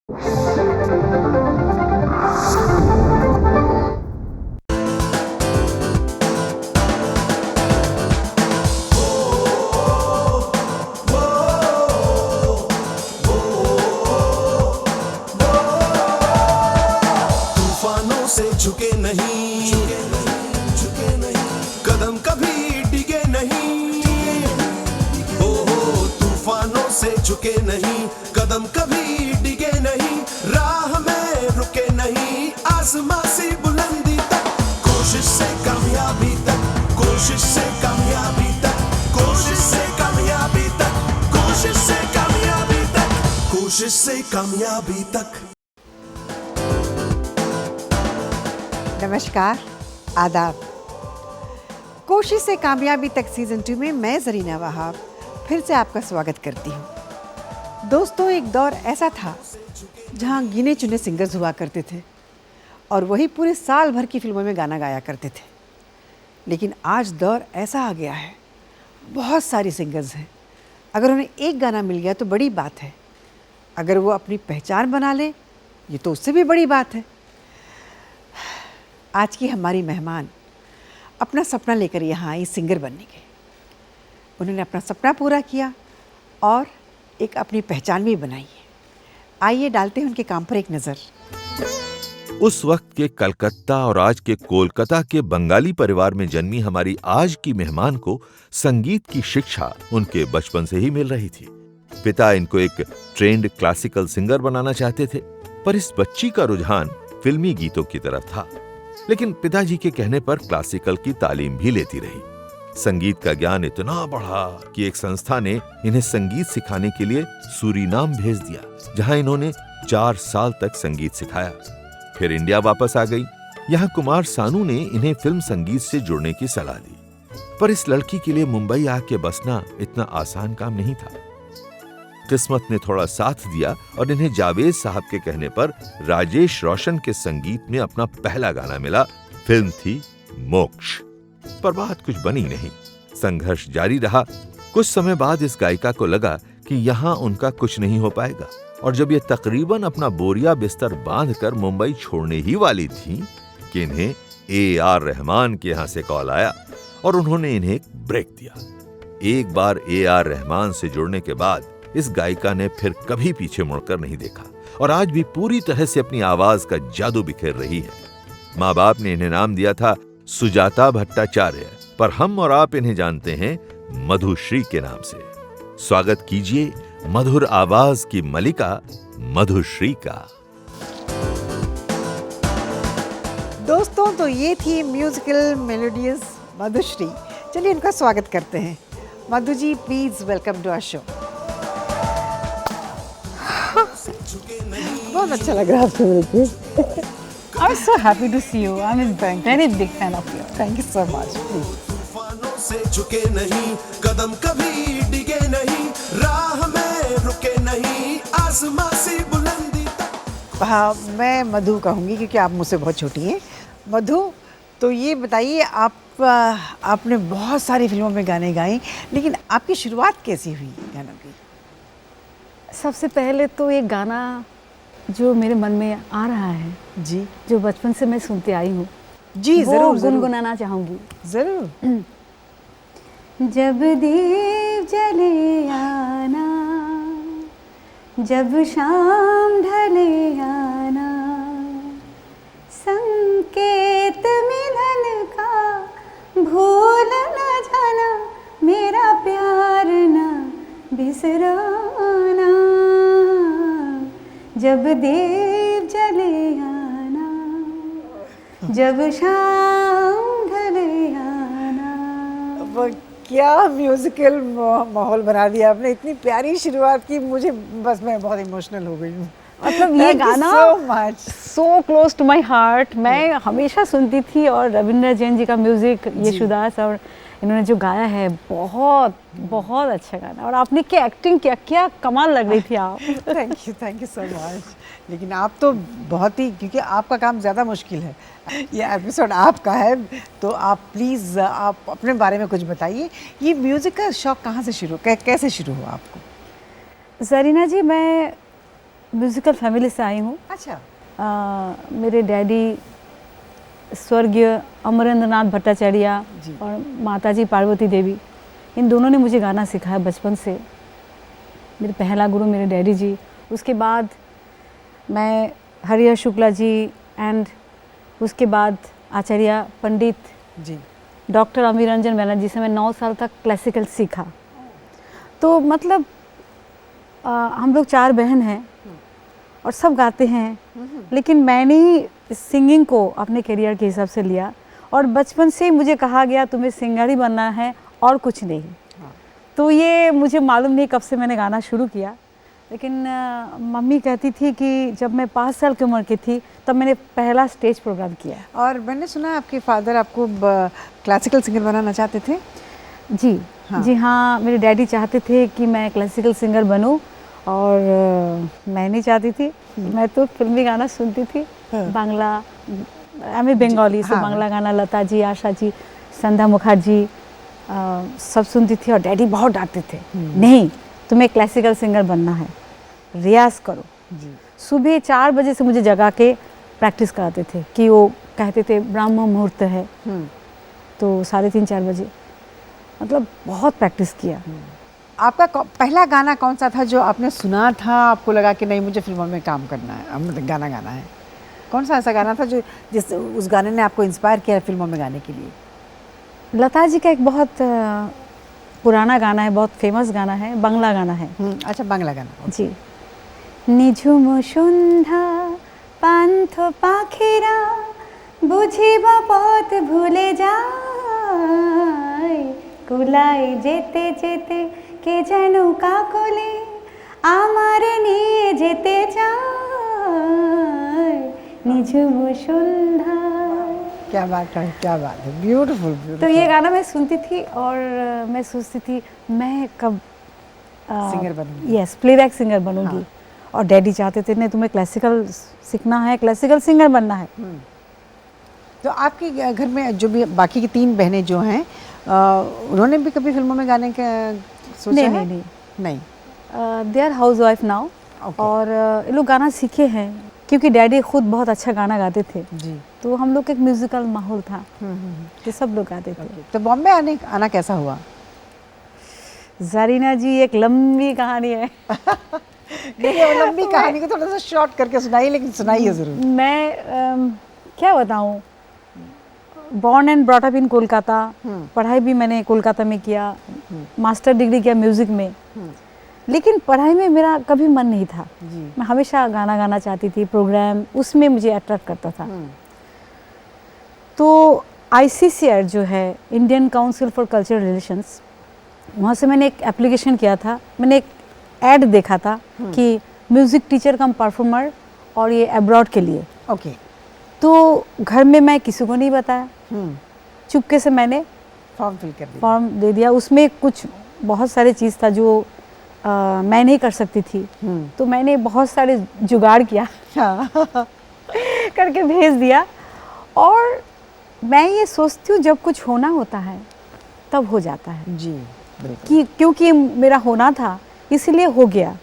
तूफानों से झुके नहीं, कदम कभी डिगे नहीं। हो तूफानों से झुके नहीं, कदम कभी डिगे नहीं। राह में रुके नहीं, आसमां से बुलंदी तक। कोशिश से कामयाबी तक, कोशिश से कामयाबी तक, कोशिश से कामयाबी तक, कोशिश से कामयाबी तक, कोशिश से कामयाबी तक। नमस्कार, आदाब। कोशिश से कामयाबी तक सीज़न 2 में मैं ज़रीना वहाब फिर से आपका स्वागत करती हूँ। दोस्तों, एक दौर ऐसा था जहाँ गिने चुने सिंगर्स हुआ करते थे और वही पूरे साल भर की फिल्मों में गाना गाया करते थे। लेकिन आज दौर ऐसा आ गया है, बहुत सारी सिंगर्स हैं। अगर उन्हें एक गाना मिल गया तो बड़ी बात है, अगर वो अपनी पहचान बना ले ये तो उससे भी बड़ी बात है। आज की हमारी मेहमान अपना सपना लेकर यहाँ आई सिंगर बनने के। उन्होंने अपना सपना पूरा किया और एक अपनी पहचान भी बनाई है। आइए डालते हैं उनके काम पर एक नज़र। उस वक्त के कलकत्ता और आज के कोलकाता के बंगाली परिवार में जन्मी हमारी आज की मेहमान को संगीत की शिक्षा उनके बचपन से ही मिल रही थी। पिता इनको एक ट्रेंड क्लासिकल सिंगर बनाना चाहते थे, पर इस बच्ची का रुझान फिल्मी गीतों की तरफ था। लेकिन पिताजी के कहने पर क्लासिकल की तालीम भी लेती रही। संगीत का ज्ञान इतना बढ़ा कि एक संस्था ने इन्हें संगीत सिखाने के लिए सूरीनाम भेज दिया, जहां इन्होंने 4 साल तक संगीत सिखाया। फिर इंडिया वापस आ गई। यहाँ कुमार सानू ने इन्हें फिल्म संगीत से जुड़ने की सलाह दी, पर इस लड़की के लिए मुंबई आके बसना इतना आसान काम नहीं था। किस्मत ने थोड़ा साथ दिया और इन्हें जावेद साहब के कहने पर राजेश रोशन के संगीत में अपना पहला गाना मिला। फिल्म थी मोक्ष। पर बात कुछ बनी नहीं, संघर्ष जारी रहा। कुछ समय बाद इस गायिका को लगा कि यहाँ उनका कुछ नहीं हो पाएगा, और जब ये तकरीबन अपना बोरिया बिस्तर बांधकर मुंबई छोड़ने ही वाली थी कि इन्हें A.R. रहमान के यहाँ से कॉल आया और उन्होंने इन्हें एक ब्रेक दिया। एक बार A.R. रहमान से जुड़ने के बाद इस गायिका ने फिर कभी पीछे मुड़कर नहीं देखा और आज भी पूरी तरह से अपनी आवाज का जादू बिखेर रही है। माँ बाप ने इन्हें नाम दिया था सुजाता भट्टाचार्य, पर हम और आप इन्हें जानते हैं मधुश्री के नाम से। स्वागत कीजिए मधुर आवाज की मलिका मधुश्री का। दोस्तों, तो ये थी म्यूजिकल मेलोडियस मधुश्री। चलिए इनका स्वागत करते हैं। Madhu ji, please welcome to our show. बहुत अच्छा लग रहा है आपसे मिलकर। I'm so happy to see you. I'm a very big fan of you. Thank you so much. Please. तूफानों से झुके नहीं, कदम कभी डिगे नहीं। राह में रुके नहीं, आसमां से बुलंदी तक। हाँ, मैं मधु कहूँगी क्योंकि आप मुझसे बहुत छोटी हैं। मधु, तो ये बताइए, आपने बहुत सारी फिल्मों में गाने गाए, लेकिन आपकी शुरुआत कैसी हुई गानों की? सबसे पहले तो एक गाना जो मेरे मन में आ रहा है जी, जो बचपन से मैं सुनती आई हूँ, जी जरूर गुनगुनाना चाहूँगी। जरूर। जब दीप जले आना, जब शाम ढले आना, संकेत मिलन का भूल न जाना, मेरा प्यार न बिसराना। जब दीप जले आना, जब शाम ढले आना। वो क्या म्यूजिकल माहौल बना दिया आपने। इतनी प्यारी शुरुआत की, मुझे बस मैं बहुत इमोशनल हो गई हूँ। मतलब ये गाना so close to my heart. मैं हमेशा सुनती थी, और रविंद्र जैन जी का म्यूजिक, यशुदास और इन्होंने जो गाया है, बहुत बहुत अच्छा गाना। और आपने क्या एक्टिंग किया, क्या कमाल लग रही थी आप। Thank you so much. लेकिन आप तो बहुत ही, क्योंकि आपका काम ज़्यादा मुश्किल है, ये एपिसोड आपका है, तो आप प्लीज़ आप अपने बारे में कुछ बताइए। ये म्यूज़िक का शौक़ कहाँ से शुरू, कैसे शुरू हुआ आपको? ज़रीना जी, मैं म्यूज़िकल फैमिली से आई हूँ। अच्छा। मेरे डैडी स्वर्गीय अमरेंद्र नाथ भट्टाचार्य जी। और माताजी पार्वती देवी, इन दोनों ने मुझे गाना सिखाया बचपन से। मेरे पहला गुरु मेरे डैडी जी, उसके बाद मैं हरिहर शुक्ला जी एंड उसके बाद आचार्य पंडित जी। डॉक्टर अमीर रंजन बैनर्जी से मैं 9 साल तक क्लासिकल सीखा। तो मतलब हम लोग 4 बहन हैं और सब गाते हैं, लेकिन मैंने ही सिंगिंग को अपने करियर के हिसाब से लिया और बचपन से ही मुझे कहा गया तुम्हें सिंगर ही बनना है और कुछ नहीं। तो ये मुझे मालूम नहीं कब से मैंने गाना शुरू किया, लेकिन मम्मी कहती थी कि जब मैं 5 साल की उम्र की थी तब मैंने पहला स्टेज प्रोग्राम किया। और मैंने सुना आपके फादर आपको क्लासिकल सिंगर बनाना चाहते थे? जी हाँ। जी हाँ, मेरे डैडी चाहते थे कि मैं क्लासिकल सिंगर बनूं और मैं नहीं चाहती थी। मैं तो फिल्मी गाना सुनती थी, हाँ। बांग्ला, मैं बंगाली से हाँ। बांग्ला गाना, लता जी, आशा जी, संध्या मुखर्जी सब सुनती थी और डैडी बहुत डांटते थे, नहीं तुम्हें क्लासिकल सिंगर बनना है, रियाज करो। जी। सुबह 4 बजे से मुझे जगा के प्रैक्टिस कराते थे कि वो कहते थे ब्राह्म मुहूर्त है, तो 3:30-4 बजे, मतलब बहुत प्रैक्टिस किया। आपका पहला गाना कौन सा था जो आपने सुना था, आपको लगा कि नहीं मुझे फिल्मों में काम करना है, मतलब गाना गाना है? कौन सा ऐसा गाना था जो उस गाने ने आपको इंस्पायर किया फिल्मों में गाने के लिए? लता जी का एक बहुत पुराना गाना है, बहुत फेमस गाना है, बांग्ला गाना है। अच्छा, बांग्ला गाना। जी। निझुम सन्ध्या पान्थ पाखिरा बुझिब पथ भूले যায় কুলায় যেতে যেতে কে যেন কাকলে আমারে নিয়ে যেতে যায় নিঝুম সন্ধ্যায়। क्या बात है, क्या बात है, ब्यूटीफुल। तो ये गाना मैं सुनती थी और मैं सोचती थी मैं कब सिंगर बनूंगी। यस, प्लेबैक सिंगर बनूंगी। हाँ। और डैडी चाहते थे नहीं तुम्हें क्लासिकल सीखना है, क्लासिकल सिंगर बनना है। तो आपके घर में जो भी बाकी की 3 बहनें जो हैं, उन्होंने भी कभी फिल्मों में गाने का सोचा नहीं, है? नहीं, नहीं। They are housewife now. Okay. और ये लोग गाना सीखे हैं क्योंकि डैडी खुद बहुत अच्छा गाना गाते थे, जी। तो हम लोग एक म्यूजिकल माहौल था, तो सब लोग गाते थे। तो बॉम्बे आना कैसा हुआ? जरीना जी, एक लंबी कहानी है। देखिए, वो लंबी कहानी को थोड़ा सा शॉर्ट करके सुनाइए, लेकिन सुनाइए ज़रूर। मैं क्या बताऊँ, born and brought up in Kolkata, पढ़ाई भी मैंने कोलकाता में किया, मास्टर डिग्री किया म्यूज़िक में, लेकिन पढ़ाई में मेरा कभी मन नहीं था। जी। मैं हमेशा गाना गाना चाहती थी, प्रोग्राम उसमें मुझे अट्रैक्ट करता था। तो ICCR जो है, Indian council for cultural relations, वहाँ से मैंने एक एप्लीकेशन किया था। मैंने एक ऐड देखा था कि म्यूज़िक टीचर कम परफॉर्मर और ये अब्रॉड के लिए। ओके। तो घर में मैं किसी को नहीं बताया, चुपके से मैंने फॉर्म फिल कर दिया। फॉर्म दे दिया। उसमें कुछ बहुत सारे चीज़ था जो मैं नहीं कर सकती थी, तो मैंने बहुत सारे जुगाड़ किया करके भेज दिया। और मैं ये सोचती हूँ जब कुछ होना होता है तब हो जाता है। जी, बिल्कुल। कि क्योंकि मेरा होना था इसलिए हो गया।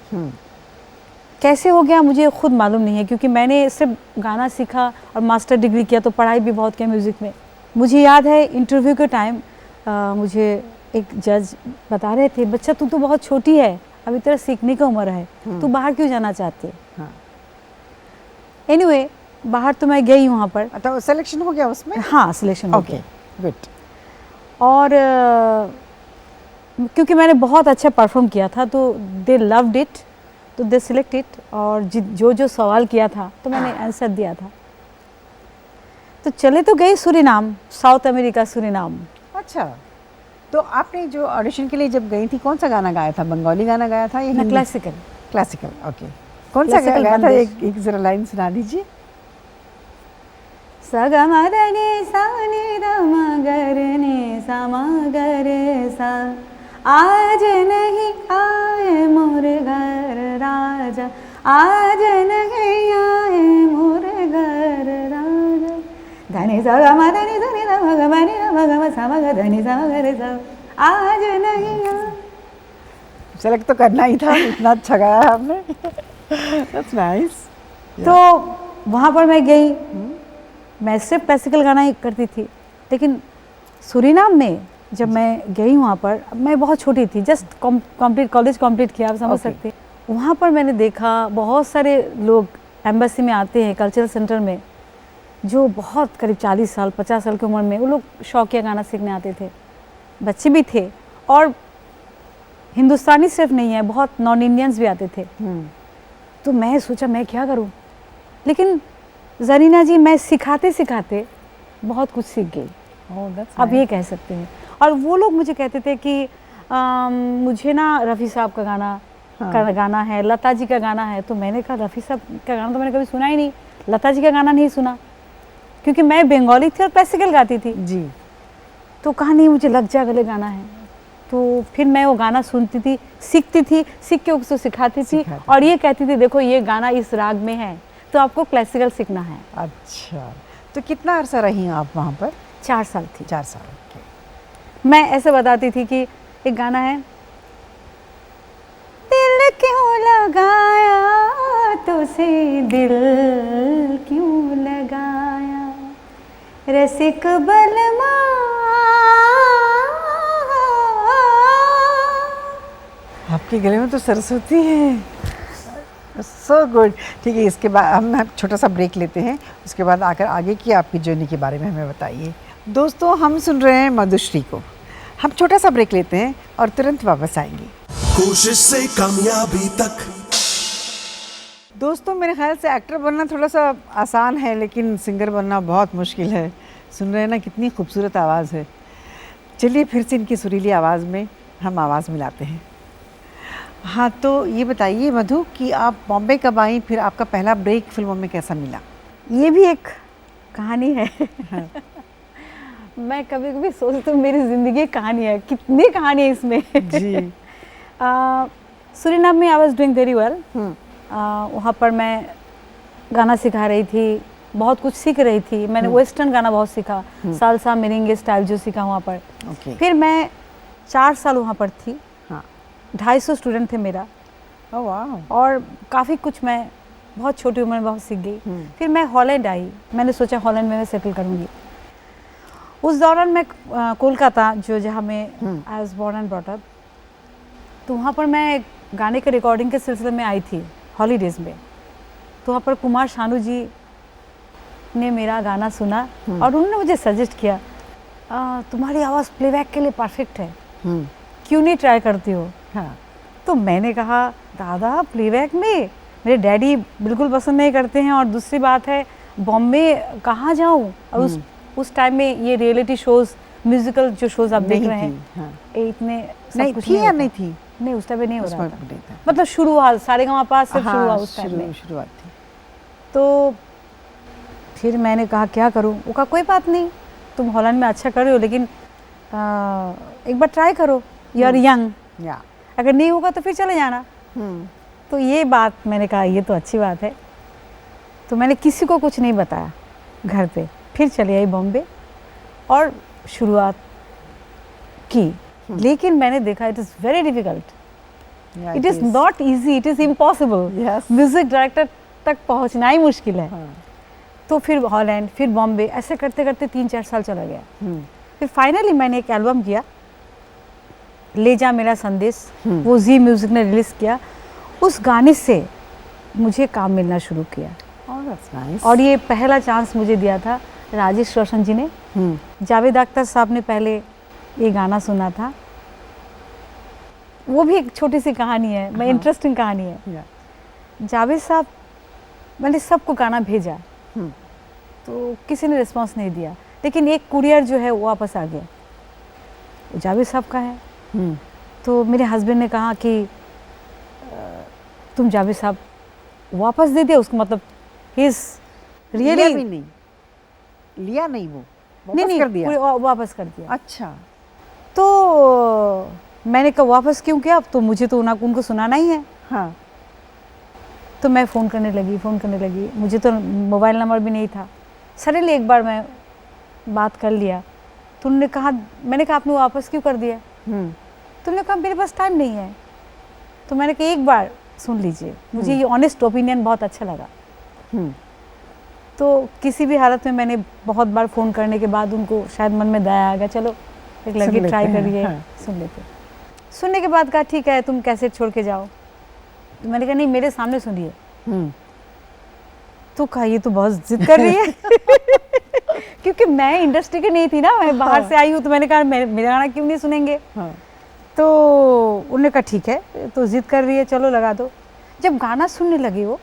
कैसे हो गया मुझे खुद मालूम नहीं है, क्योंकि मैंने सिर्फ गाना सीखा और मास्टर डिग्री किया, तो पढ़ाई भी बहुत किया म्यूज़िक में। मुझे याद है इंटरव्यू के टाइम मुझे एक जज बता रहे थे, बच्चा तू तो बहुत छोटी है, अभी तेरा सीखने की उम्र है, तू बाहर क्यों जाना चाहती है? हाँ। एनीवे, बाहर तो मैं गई वहाँ पर। तो सिलेक्शन हो गया उसमें? हाँ, सिलेक्शन हो गया। गुड। और क्योंकि मैंने बहुत अच्छा परफॉर्म किया था, तो दे लव्ड इट, तो दे सिलेक्ट इट। और जो जो सवाल किया था तो मैंने आंसर दिया था। तो चले तो गई सूरीनाम, साउथ अमेरिका सूरीनाम। अच्छा, तो आपने जो ऑडिशन के लिए जब गई थी, कौन सा गाना गाया था? बंगाली गाना गाया था या हिंदी? क्लासिकल। Classical, okay. कौन सा क्लासिकल गाया था? बंदिश। एक ज़रा लाइन सुना दीजिए। सा ग म ध नि सा नि ध म ग रे नि सा म ग रे सा, आज नहीं आए मोर घर राजा, आज नहीं आए मोर घर राजा। धनी सा ग म ध नि सा नि ध म ग म नि ध म ग म सा म ग ध नि सा म ग रे सा, आज नहीं आए। सेलेक्ट तो करना ही था, इतना अच्छा गाया आपने। That's nice. तो वहाँ पर मैं गई, मैं सिर्फ क्लासिकल गाना ही करती थी, लेकिन सूरीनाम में जब मैं गई वहाँ पर, मैं बहुत छोटी थी, जस्ट कंप्लीट कॉलेज कंप्लीट किया, आप समझ सकते हैं। वहाँ पर मैंने देखा बहुत सारे लोग एम्बेसी में आते हैं, कल्चरल सेंटर में, जो बहुत करीब 40 साल 50 साल की उम्र में वो लोग शौकिया गाना सीखने आते थे, बच्चे भी थे और हिंदुस्तानी सिर्फ नहीं है, बहुत नॉन इंडियंस भी आते थे। तो मैं सोचा मैं क्या करूं, लेकिन जरीना जी मैं सिखाते सिखाते बहुत कुछ सीख गई, आप ये कह सकते हैं। और वो लोग मुझे कहते थे कि मुझे ना रफ़ी साहब का गाना है, लता जी का गाना है। तो मैंने कहा रफ़ी साहब का गाना तो मैंने कभी सुना ही नहीं, लता जी का गाना नहीं सुना, क्योंकि मैं बंगाली थी और क्लासिकल गाती थी जी। तो कहा नहीं मुझे लग जा गले गाना है। तो फिर मैं वो गाना सुनती थी, सीखती थी, सीख के उसको सिखाती थी और ये कहती थी देखो ये गाना इस राग में है तो आपको क्लासिकल सीखना है। अच्छा, तो कितना अरसा रही आप वहाँ पर? 4 साल थी। 4 साल के। मैं ऐसे बताती थी कि एक गाना है, दिल क्यों लगाया तुझसे दिल क्यों लगाया रसिक बलमा, आपके गले में तो सरस्वती है। So good. ठीक है, इसके बाद हम छोटा सा ब्रेक लेते हैं, उसके बाद आकर आगे की आपकी जर्नी के बारे में हमें बताइए। दोस्तों हम सुन रहे हैं मधुश्री को। हम छोटा सा ब्रेक लेते हैं और तुरंत वापस आएंगे। कोशिश से कामयाबी तक। दोस्तों मेरे ख्याल से एक्टर बनना थोड़ा सा आसान है, लेकिन सिंगर बनना बहुत मुश्किल है। सुन रहे हैं ना कितनी खूबसूरत आवाज़ है। चलिए फिर से इनकी सुरीली आवाज़ में हम आवाज़ मिलाते हैं। हाँ, तो ये बताइए मधु कि आप बॉम्बे कब आई, फिर आपका पहला ब्रेक फिल्मों में कैसा मिला? ये भी एक कहानी है। मैं कभी कभी सोचती हूँ मेरी ज़िंदगी एक कहानी है, कितनी कहानी है इसमें। जी। सूरीनाम में I was doing very well. वहाँ पर मैं गाना सिखा रही थी, बहुत कुछ सीख रही थी। मैंने वेस्टर्न गाना बहुत सीखा, सालसा मेरेंगे स्टाइल जो सीखा वहाँ पर। फिर मैं 4 साल वहाँ पर थी। 250 स्टूडेंट थे मेरा। और काफ़ी कुछ मैं बहुत छोटी उम्र में बहुत सीख गई। फिर मैं हॉलैंड आई, मैंने सोचा हॉलैंड में मैं सेटल करूँगी। उस दौरान मैं कोलकाता जो जहाँ मैं I was born and brought up, तो वहाँ पर मैं गाने के रिकॉर्डिंग के सिलसिले में आई थी हॉलीडेज़ में। तो वहाँ पर कुमार शानू जी ने मेरा गाना सुना और उन्होंने मुझे सजेस्ट किया तुम्हारी आवाज़ प्लेबैक के लिए परफेक्ट है, क्यों नहीं ट्राई करती हो? हाँ। तो मैंने कहा दादा प्लेबैक में मेरे डैडी बिल्कुल पसंद नहीं करते हैं, और दूसरी बात है बॉम्बे कहाँ जाऊँ? और उस टाइम में ये रियलिटी शोज़, म्यूजिकल जो शोज़ आप देख रहे हैं, हाँ। इतने नहीं कुछ थी या नहीं थी? नहीं, उस टाइम में नहीं हो रहा था। नहीं था। मतलब शुरुआत सारेगामापा सिर्फ शुरू हुआ उस टाइम में। शुरुआत थी। तो फिर मैंने कहा क्या करूँ? वो कहा कोई बात नहीं, तुम हॉलैंड में अच्छा कर रहे हो, लेकिन एक बार ट्राई करो, यू आर यंग, अगर नहीं होगा तो फिर चले जाना। तो ये बात मैंने कहा ये तो अच्छी बात है। तो मैंने किसी को कुछ नहीं बताया घर पे, फिर चले आई बॉम्बे और शुरुआत की। लेकिन मैंने देखा it is very difficult, it is not easy, it is impossible. Music director तक पहुंचना ही मुश्किल है। तो फिर हॉलैंड, फिर बॉम्बे, ऐसे करते करते 3-4 साल चला गया। फिर फाइनली मैंने एक एल्बम किया, ले जा मेरा संदेश, वो जी म्यूज़िक ने रिलीज़ किया। उस गाने से मुझे काम मिलना शुरू किया। और ये पहला चांस मुझे दिया था राजेश रोशन जी ने। जावेद अख्तर साहब ने पहले ये गाना सुना था। वो भी एक छोटी सी कहानी है, मैं इंटरेस्टिंग कहानी है। जावेद साहब, मैंने सबको गाना भेजा तो किसी ने रिस्पांस नहीं दिया, लेकिन एक कुरियर जो है वो वापस आ गया, वो जावेद साहब का है। तो मेरे हस्बैंड ने कहा कि तुम जावेद साहब वापस दे दिया उसको, मतलब ही इज रियली लिया नहीं, वो नहीं कर दिया। वापस कर दिया। अच्छा। तो मैंने कहा वापस क्यों किया? अब तो मुझे तो उनको सुनाना ही है। हाँ। तो मैं फ़ोन करने लगी, मुझे तो मोबाइल नंबर भी नहीं था। सडनली एक बार मैं बात कर लिया तो उन्होंने कहा, मैंने कहा आपने वापस क्यों कर दिया? तो उन्होंने कहा मेरे पास टाइम नहीं है। तो मैंने कहा एक बार सुन लीजिए, मुझे ये ऑनेस्ट ओपिनियन बहुत अच्छा लगा। तो किसी भी हालत में मैंने बहुत बार फ़ोन करने के बाद उनको शायद मन में दया आ गया, चलो एक लड़की ट्राई करिए, सुन लेते। सुनने के बाद कहा ठीक है तुम कैसेट छोड़ के जाओ। तो मैंने कहा नहीं मेरे सामने सुनिए। तो कहा ये तो बहुत जिद कर रही है क्योंकि मैं इंडस्ट्री की नहीं थी ना, मैं बाहर से आई हूँ, तो मैंने कहा मेरा गाना क्यों नहीं सुनेंगे। तो उन्होंने कहा ठीक है तो जिद कर रही है चलो लगा दो। जब गाना सुनने लगी वो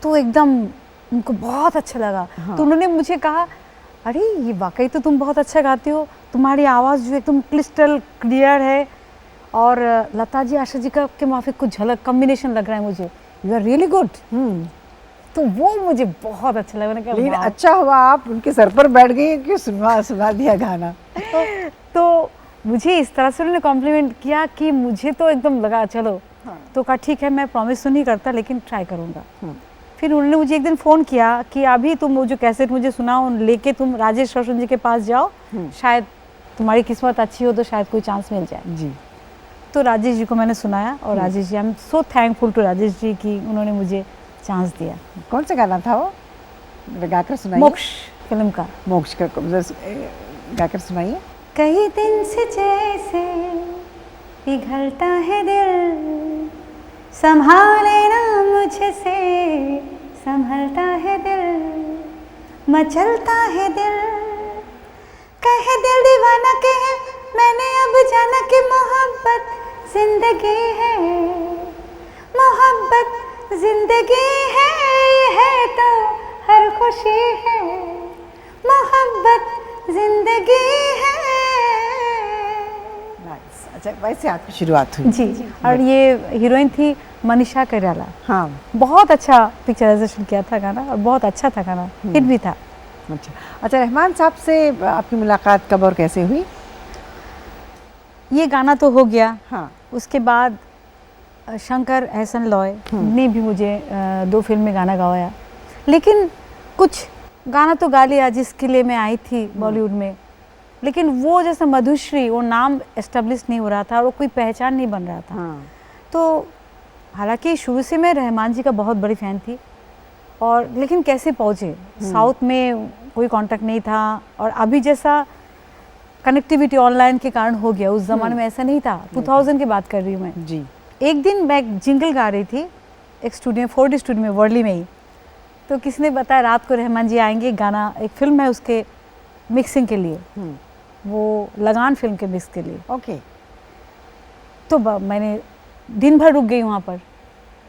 तो एकदम उनको बहुत अच्छा लगा। तो उन्होंने मुझे कहा अरे ये वाकई तो तुम बहुत अच्छा गाती हो, तुम्हारी आवाज़ जो एकदम क्रिस्टल क्लियर है, और लता जी आशा जी का के माफिक कुछ झलक कॉम्बिनेशन लग रहा है मुझे, यू आर रियली गुड। तो वो मुझे बहुत अच्छा लगा। मैंने कहा लेकिन अच्छा हुआ आप उनके सर पर बैठ गई कि सुना दिया गाना। तो मुझे इस तरह से उन्होंने कॉम्प्लीमेंट किया कि मुझे तो एकदम लगा चलो। तो कहा ठीक है मैं प्रॉमिस तो नहीं करता लेकिन ट्राई करूँगा। फिर उन्होंने मुझे एक दिन फ़ोन किया कि अभी तुम वो जो कैसेट मुझे सुनाओ लेके तुम राजेश रोशन जी के पास जाओ, शायद तुम्हारी किस्मत अच्छी हो तो शायद कोई चांस मिल जाए जी। तो राजेश जी को मैंने सुनाया और Rajesh ji, I am so thankful to Rajesh ji कि उन्होंने मुझे चांस दिया। कौन सा गाना था वो, गाकर सुनाइए। मोक्ष फिल्म का। मोक्ष का गाकर सुनाइए। कई दिन से जैसे पिघलता है दिल, संभाले ना मुझसे संभलता है दिल, मचलता है दिल, कहे दिल दीवाना कहे मैंने अब जाना कि मोहब्बत जिंदगी है, मोहब्बत जिंदगी है तो हर खुशी है, मोहब्बत जिंदगी है। अच्छा वैसे आपकी शुरुआत हुई जी। और ये हीरोइन थी मनीषा कैराला। हाँ बहुत अच्छा पिक्चराइजेशन किया था गाना और बहुत अच्छा था गाना, हिट भी था। अच्छा रहमान साहब से आपकी मुलाकात कब और कैसे हुई? ये गाना तो हो गया। हाँ। उसके बाद शंकर एहसन लॉय ने भी मुझे 2 फिल्म में गाना गाया, लेकिन कुछ गाना तो गा लिया जिसके लिए मैं आई थी बॉलीवुड में, लेकिन वो जैसे मधुश्री वो नाम एस्टेब्लिश नहीं हो रहा था और वो कोई पहचान नहीं बन रहा था। हाँ। तो हालांकि शुरू से मैं रहमान जी का बहुत बड़ी फ़ैन थी, और लेकिन कैसे पहुँचे, साउथ में कोई कांटेक्ट नहीं था, और अभी जैसा कनेक्टिविटी ऑनलाइन के कारण हो गया, उस ज़माने में ऐसा नहीं था। 2000 की बात कर रही हूँ मैं जी। एक दिन मैं जिंगल गा रही थी एक स्टूडियो 4D स्टूडियो में वर्ली में ही, तो किसी ने बताया रात को रहमान जी आएंगे, गाना एक फिल्म है उसके मिक्सिंग के लिए, वो लगान फिल्म के मिक्स के लिए। ओके। तो मैंने दिन भर रुक गई वहाँ पर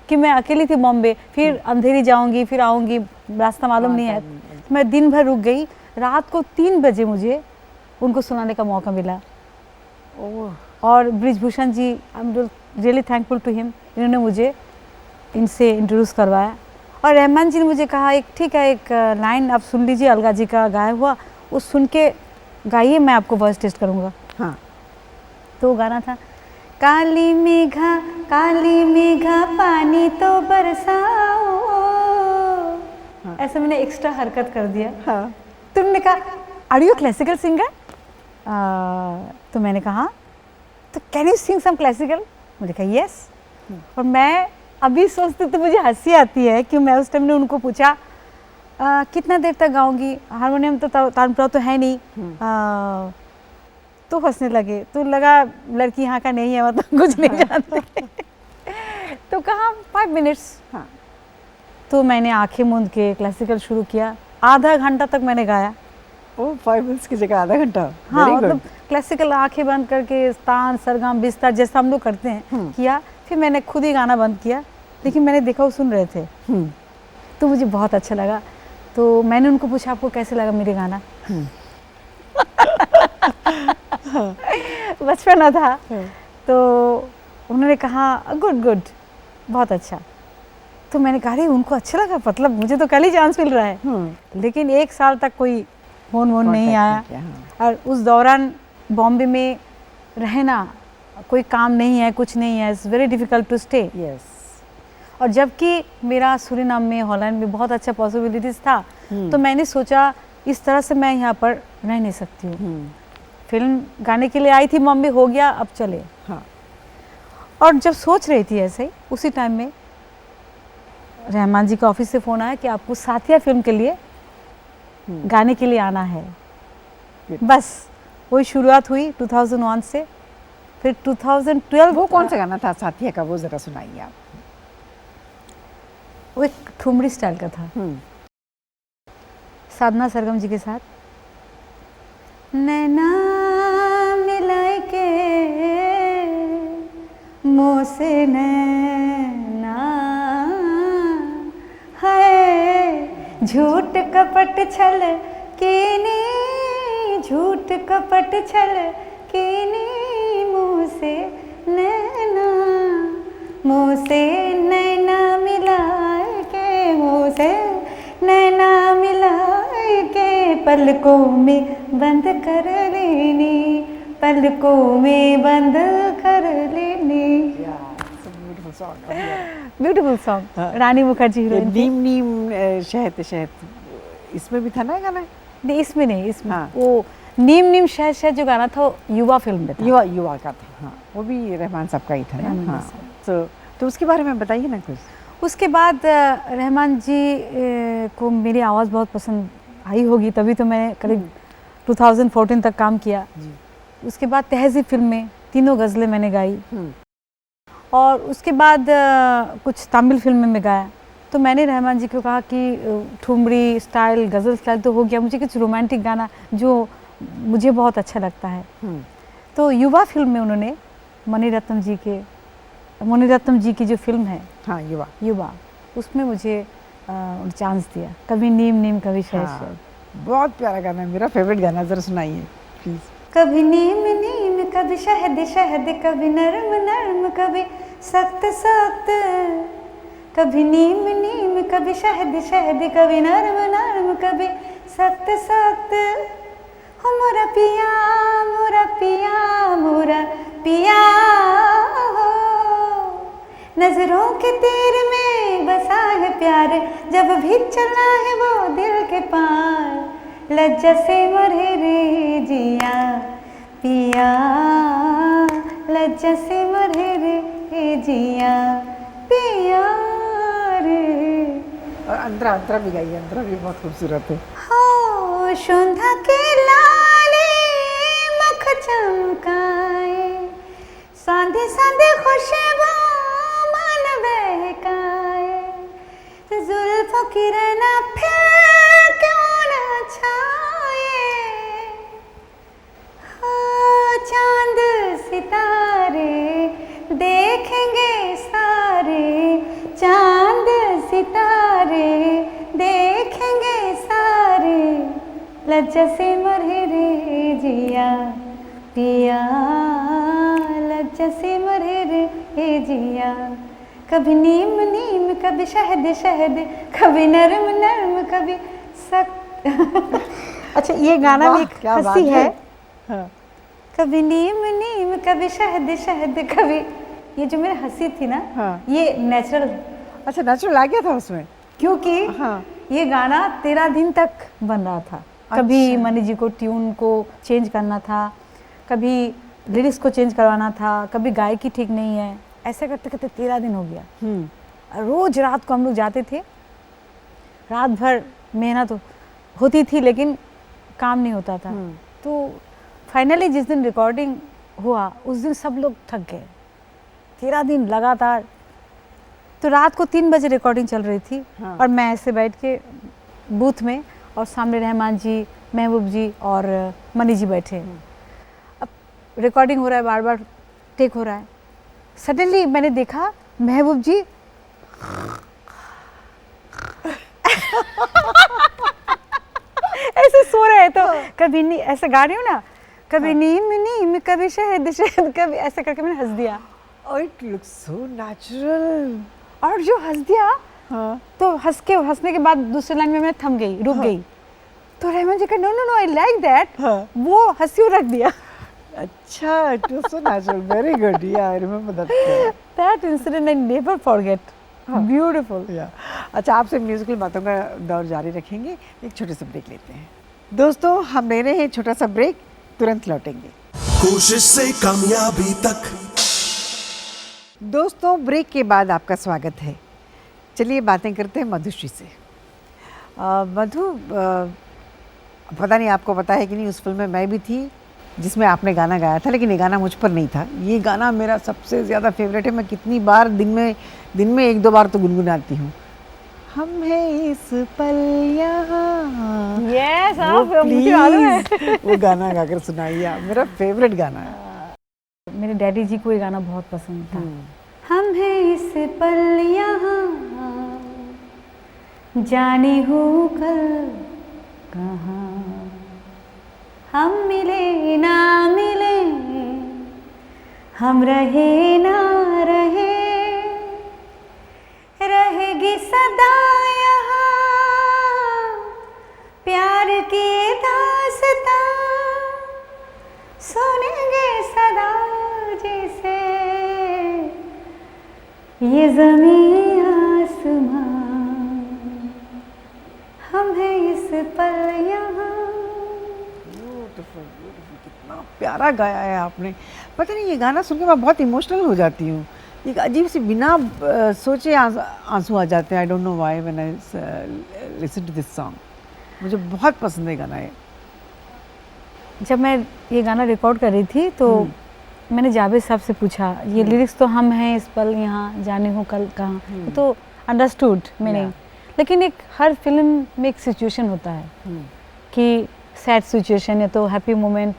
कि मैं अकेली थी बॉम्बे, फिर अंधेरी जाऊँगी फिर आऊँगी, रास्ता मालूम नहीं है। मैं दिन भर रुक गई, रात को 3 बजे मुझे उनको सुनाने का मौका मिला। और Brijbhushan ji, I am really thankful to him, इन्होंने मुझे इनसे इंट्रोड्यूस करवाया। और रहमान जी ने मुझे कहा एक ठीक है एक लाइन आप सुन लीजिए अलगा जी का गाया हुआ, वो सुन के गाइए, मैं आपको वॉइस टेस्ट करूँगा। हाँ। तो वो गाना था काली मेघा पानी तो बरसाओ। हाँ। ऐसे मैंने एक्स्ट्रा हरकत कर दिया। हाँ। तो उन्होंने कहा आर यू क्लासिकल सिंगर? तो मैंने कहा तो can you sing some classical? मुझे कहा यस। और मैं अभी सोचती तो मुझे हंसी आती है कि मैं उस टाइम ने उनको पूछा कितना देर तक गाऊंगी, हारमोनियम तो तानपुरा तो है नहीं। तो हंसने लगे, तो लगा लड़की यहाँ का नहीं है, मतलब कुछ नहीं जानते। तो कहा 5 मिनट्स। हाँ। तो मैंने आंखें मूंद के क्लासिकल शुरू किया, आधा घंटा तक मैंने गाया। ओह 5 मिनट्स की जगह आधा घंटा? हाँ, मतलब क्लासिकल आंखें बंद करके तान सरगम बिस्तर जैसा हम लोग करते हैं किया। फिर मैंने खुद ही गाना बंद किया, लेकिन मैंने देखा वो सुन रहे थे। तो मुझे बहुत अच्छा लगा, तो मैंने उनको पूछा आपको कैसे लगा मेरे गाना? बचपना था। तो उन्होंने कहा गुड, बहुत अच्छा। तो मैंने कहा अरे उनको अच्छा लगा, मतलब मुझे तो कल ही चांस मिल रहा है। लेकिन 1 साल तक कोई फोन नहीं आया। और उस दौरान बॉम्बे में रहना, कोई काम नहीं है, कुछ नहीं है, it's very difficult to stay. Yes. और जबकि मेरा सूरीनाम में, हॉलैंड में बहुत अच्छा पॉसिबिलिटीज़ था, तो मैंने सोचा इस तरह से मैं यहाँ पर रह नहीं सकती हूँ। फिल्म गाने के लिए आई थी बॉम्बे, हो गया, अब चले। हाँ। और जब सोच रही थी ऐसे ही उसी टाइम में रहमान जी का ऑफिस से फ़ोन आया कि आपको साथिया फिल्म के लिए गाने के लिए आना है। बस वही शुरुआत हुई 2001 से। फिर 2012 वो कौन सा गाना था साथिया का, वो ज़रा सुनाइए आप। वो एक ठुमरी स्टाइल का था, साधना सरगम जी के साथ। नैना मिलाए के मुँह से नैना है, झूठ कपट छल कीनी, झूठ कपट छल कीनी, मुँह से नैना, मुँह से नैना मिलाए के, मुँह से नैना मिलाए के, पलकों में बंद कर लेनी, पलकों में बंद कर लेनी। ब्यूटीफुल सॉन्ग, रानी मुखर्जी हीरोइन थी। नीम नीम शहद शहद, इसमें भी था ना गाना? नहीं इसमें नहीं, इसमें हाँ। वो नीम नीम शहद शहद जो गाना था वो युवा फिल्म में था। युवा युवा का था, हाँ, वो भी रहमान साहब का ही था ना। रहमान हाँ, साहब। तो उसके बारे में बताइए ना कुछ। उसके बाद रहमान जी को मेरी आवाज़ बहुत पसंद आई होगी, तभी तो मैंने करीब 2014 तक काम किया। उसके बाद तहज़ीब फिल्म में 3 गज़लें मैंने गाई, और उसके बाद कुछ तमिल फिल्म में गाया। तो मैंने रहमान जी को कहा कि ठुमरी स्टाइल, गज़ल स्टाइल तो हो गया, मुझे कुछ रोमांटिक गाना जो मुझे बहुत अच्छा लगता है। तो युवा फिल्म में उन्होंने मणिरत्नम जी की जो फिल्म है, हाँ, युवा, युवा, उसमें मुझे चांस दिया। कभी नीम नीम कभी शहद शहद। बहुत प्यारा गाना है, मेरा फेवरेट गाना, ज़रा सुनाइए प्लीज़। कभी नीम नीम कभी शहद शहद, कभी नरम नरम कभी सख्त सख्त, कभी नीम नीम कभी शहद शहद, कभी नरम नरम कभी सख्त सख्त। हो मोरा पिया मोरा पिया मोरा पिया हो, नजरों के तीर में बसा है प्यार, जब भी चला है वो दिल के पार, लज्जा से मरे रे जिया पिया, लज्जा से मरे रे जिया पिया रे। और अंतरा अंतरा भी गाइए, अंतरा भी बहुत खूबसूरत है। हो शोंधा के लाले मुख चमकाए, सांधे सांधे खुशबू मन बहकाए, जुल्फों की रहना फिर क्यों न छाए, हो चांद सितारे देखेंगे सारे, चांद सितारे देखेंगे सारे, लज्जा से मरे रे जिया पिया, लज्जा से मरे रे जिया। कभी नीम नीम कभी शहद शहद, कभी नरम नरम कभी सख्त। अच्छा, ये गाना भी एक हंसी है। हाँ। कभी नीम नीम कभी शहद शहद, कभी, ये जो मेरी हंसी थी ना, हाँ। ये नेचुरल। अच्छा, नेचुरल आ गया था उसमें, क्योंकि हाँ। ये गाना 13 दिन तक बन रहा था। कभी मनी जी को ट्यून को चेंज करना था, कभी लिरिक्स को चेंज करवाना था, कभी गायकी ठीक नहीं है, ऐसे करते करते 13 दिन हो गया। रोज रात को हम लोग जाते थे, रात भर मेहनत होती थी लेकिन काम नहीं होता था। तो फाइनली जिस दिन रिकॉर्डिंग हुआ उस दिन सब लोग थक गए, 13 दिन लगातार। तो रात को 3 बजे रिकॉर्डिंग चल रही थी, हाँ। और मैं ऐसे बैठ के बूथ में, और सामने रहमान जी, महबूब जी और मनी जी बैठे। अब रिकॉर्डिंग हो रहा है, बार बार टेक हो रहा है। सडनली मैंने देखा महबूब जी ऐसे सो रहे हैं। तो कभी नहीं, ऐसे गा रही हूँ ना, कभी नीम नीम कभी शहद शहद, कभी ऐसे करके मैंने हंस दिया। और इट लुक्स सो नेचुरल। और जो हंस दिया, हाँ। तो हंसने के बाद दूसरी लाइन में मैं थम गई, रुक गई। तो रहमान जी का no no no I like that, वो हंसी रख दिया। अच्छा, it was so natural, very good, ya I remember that incident I never forget, beautiful. या अच्छा, आपसे म्यूजिकल बातों का दौर जारी रखेंगे, एक छोटे से ब्रेक लेते हैं। दोस्तों, हम ले रहे हैं छोटा सा ब्रेक, तुरंत लौटेंगे। कोशिश से कामयाबी तक दोस्तों, ब्रेक के बाद आपका स्वागत है। चलिए बातें करते हैं मधुश्री से। मधु, पता नहीं आपको पता है कि नहीं, उस फिल्म में मैं भी थी जिसमें आपने गाना गाया था, लेकिन ये गाना मुझ पर नहीं था। ये गाना मेरा सबसे ज़्यादा फेवरेट है। मैं कितनी बार दिन में एक दो बार तो गुनगुनाती हूँ। हम हैं इस पल यहाँ। यस, वो आप मुझे मालूम है। प्लीज वो गाना गाकर सुनाइए आप, मेरा फेवरेट गाना है। मेरे डैडी जी को ये गाना बहुत पसंद था। हम हैं इस पल यहाँ, जाने हो कल कहाँ, हम मिले ना मिले, हम रहे ना रहे, रहेगी सदा यहाँ प्यार की दास्तां, सुनेंगे सदा जैसे ये ज़मीं आसमां, हम हैं इस पल यहाँ। ब्यूटीफुल, कितना प्यारा गाया है आपने। पता नहीं, ये गाना सुन के मैं बहुत इमोशनल हो जाती हूँ। एक अजीब सी, बिना सोचे आंसू आ जाते हैं। I don't know why when I listen to this song. मुझे बहुत पसंद है गाना ये। जब मैं ये गाना रिकॉर्ड कर रही थी तो मैंने जावेद साहब से पूछा, ये लिरिक्स तो हम हैं इस पल यहाँ, जाने हो कल कहाँ, तो अंडरस्टूड मीनिंग। लेकिन एक हर फिल्म में एक सिचुएशन होता है कि सैड सिचुएशन या तो हैप्पी मोमेंट,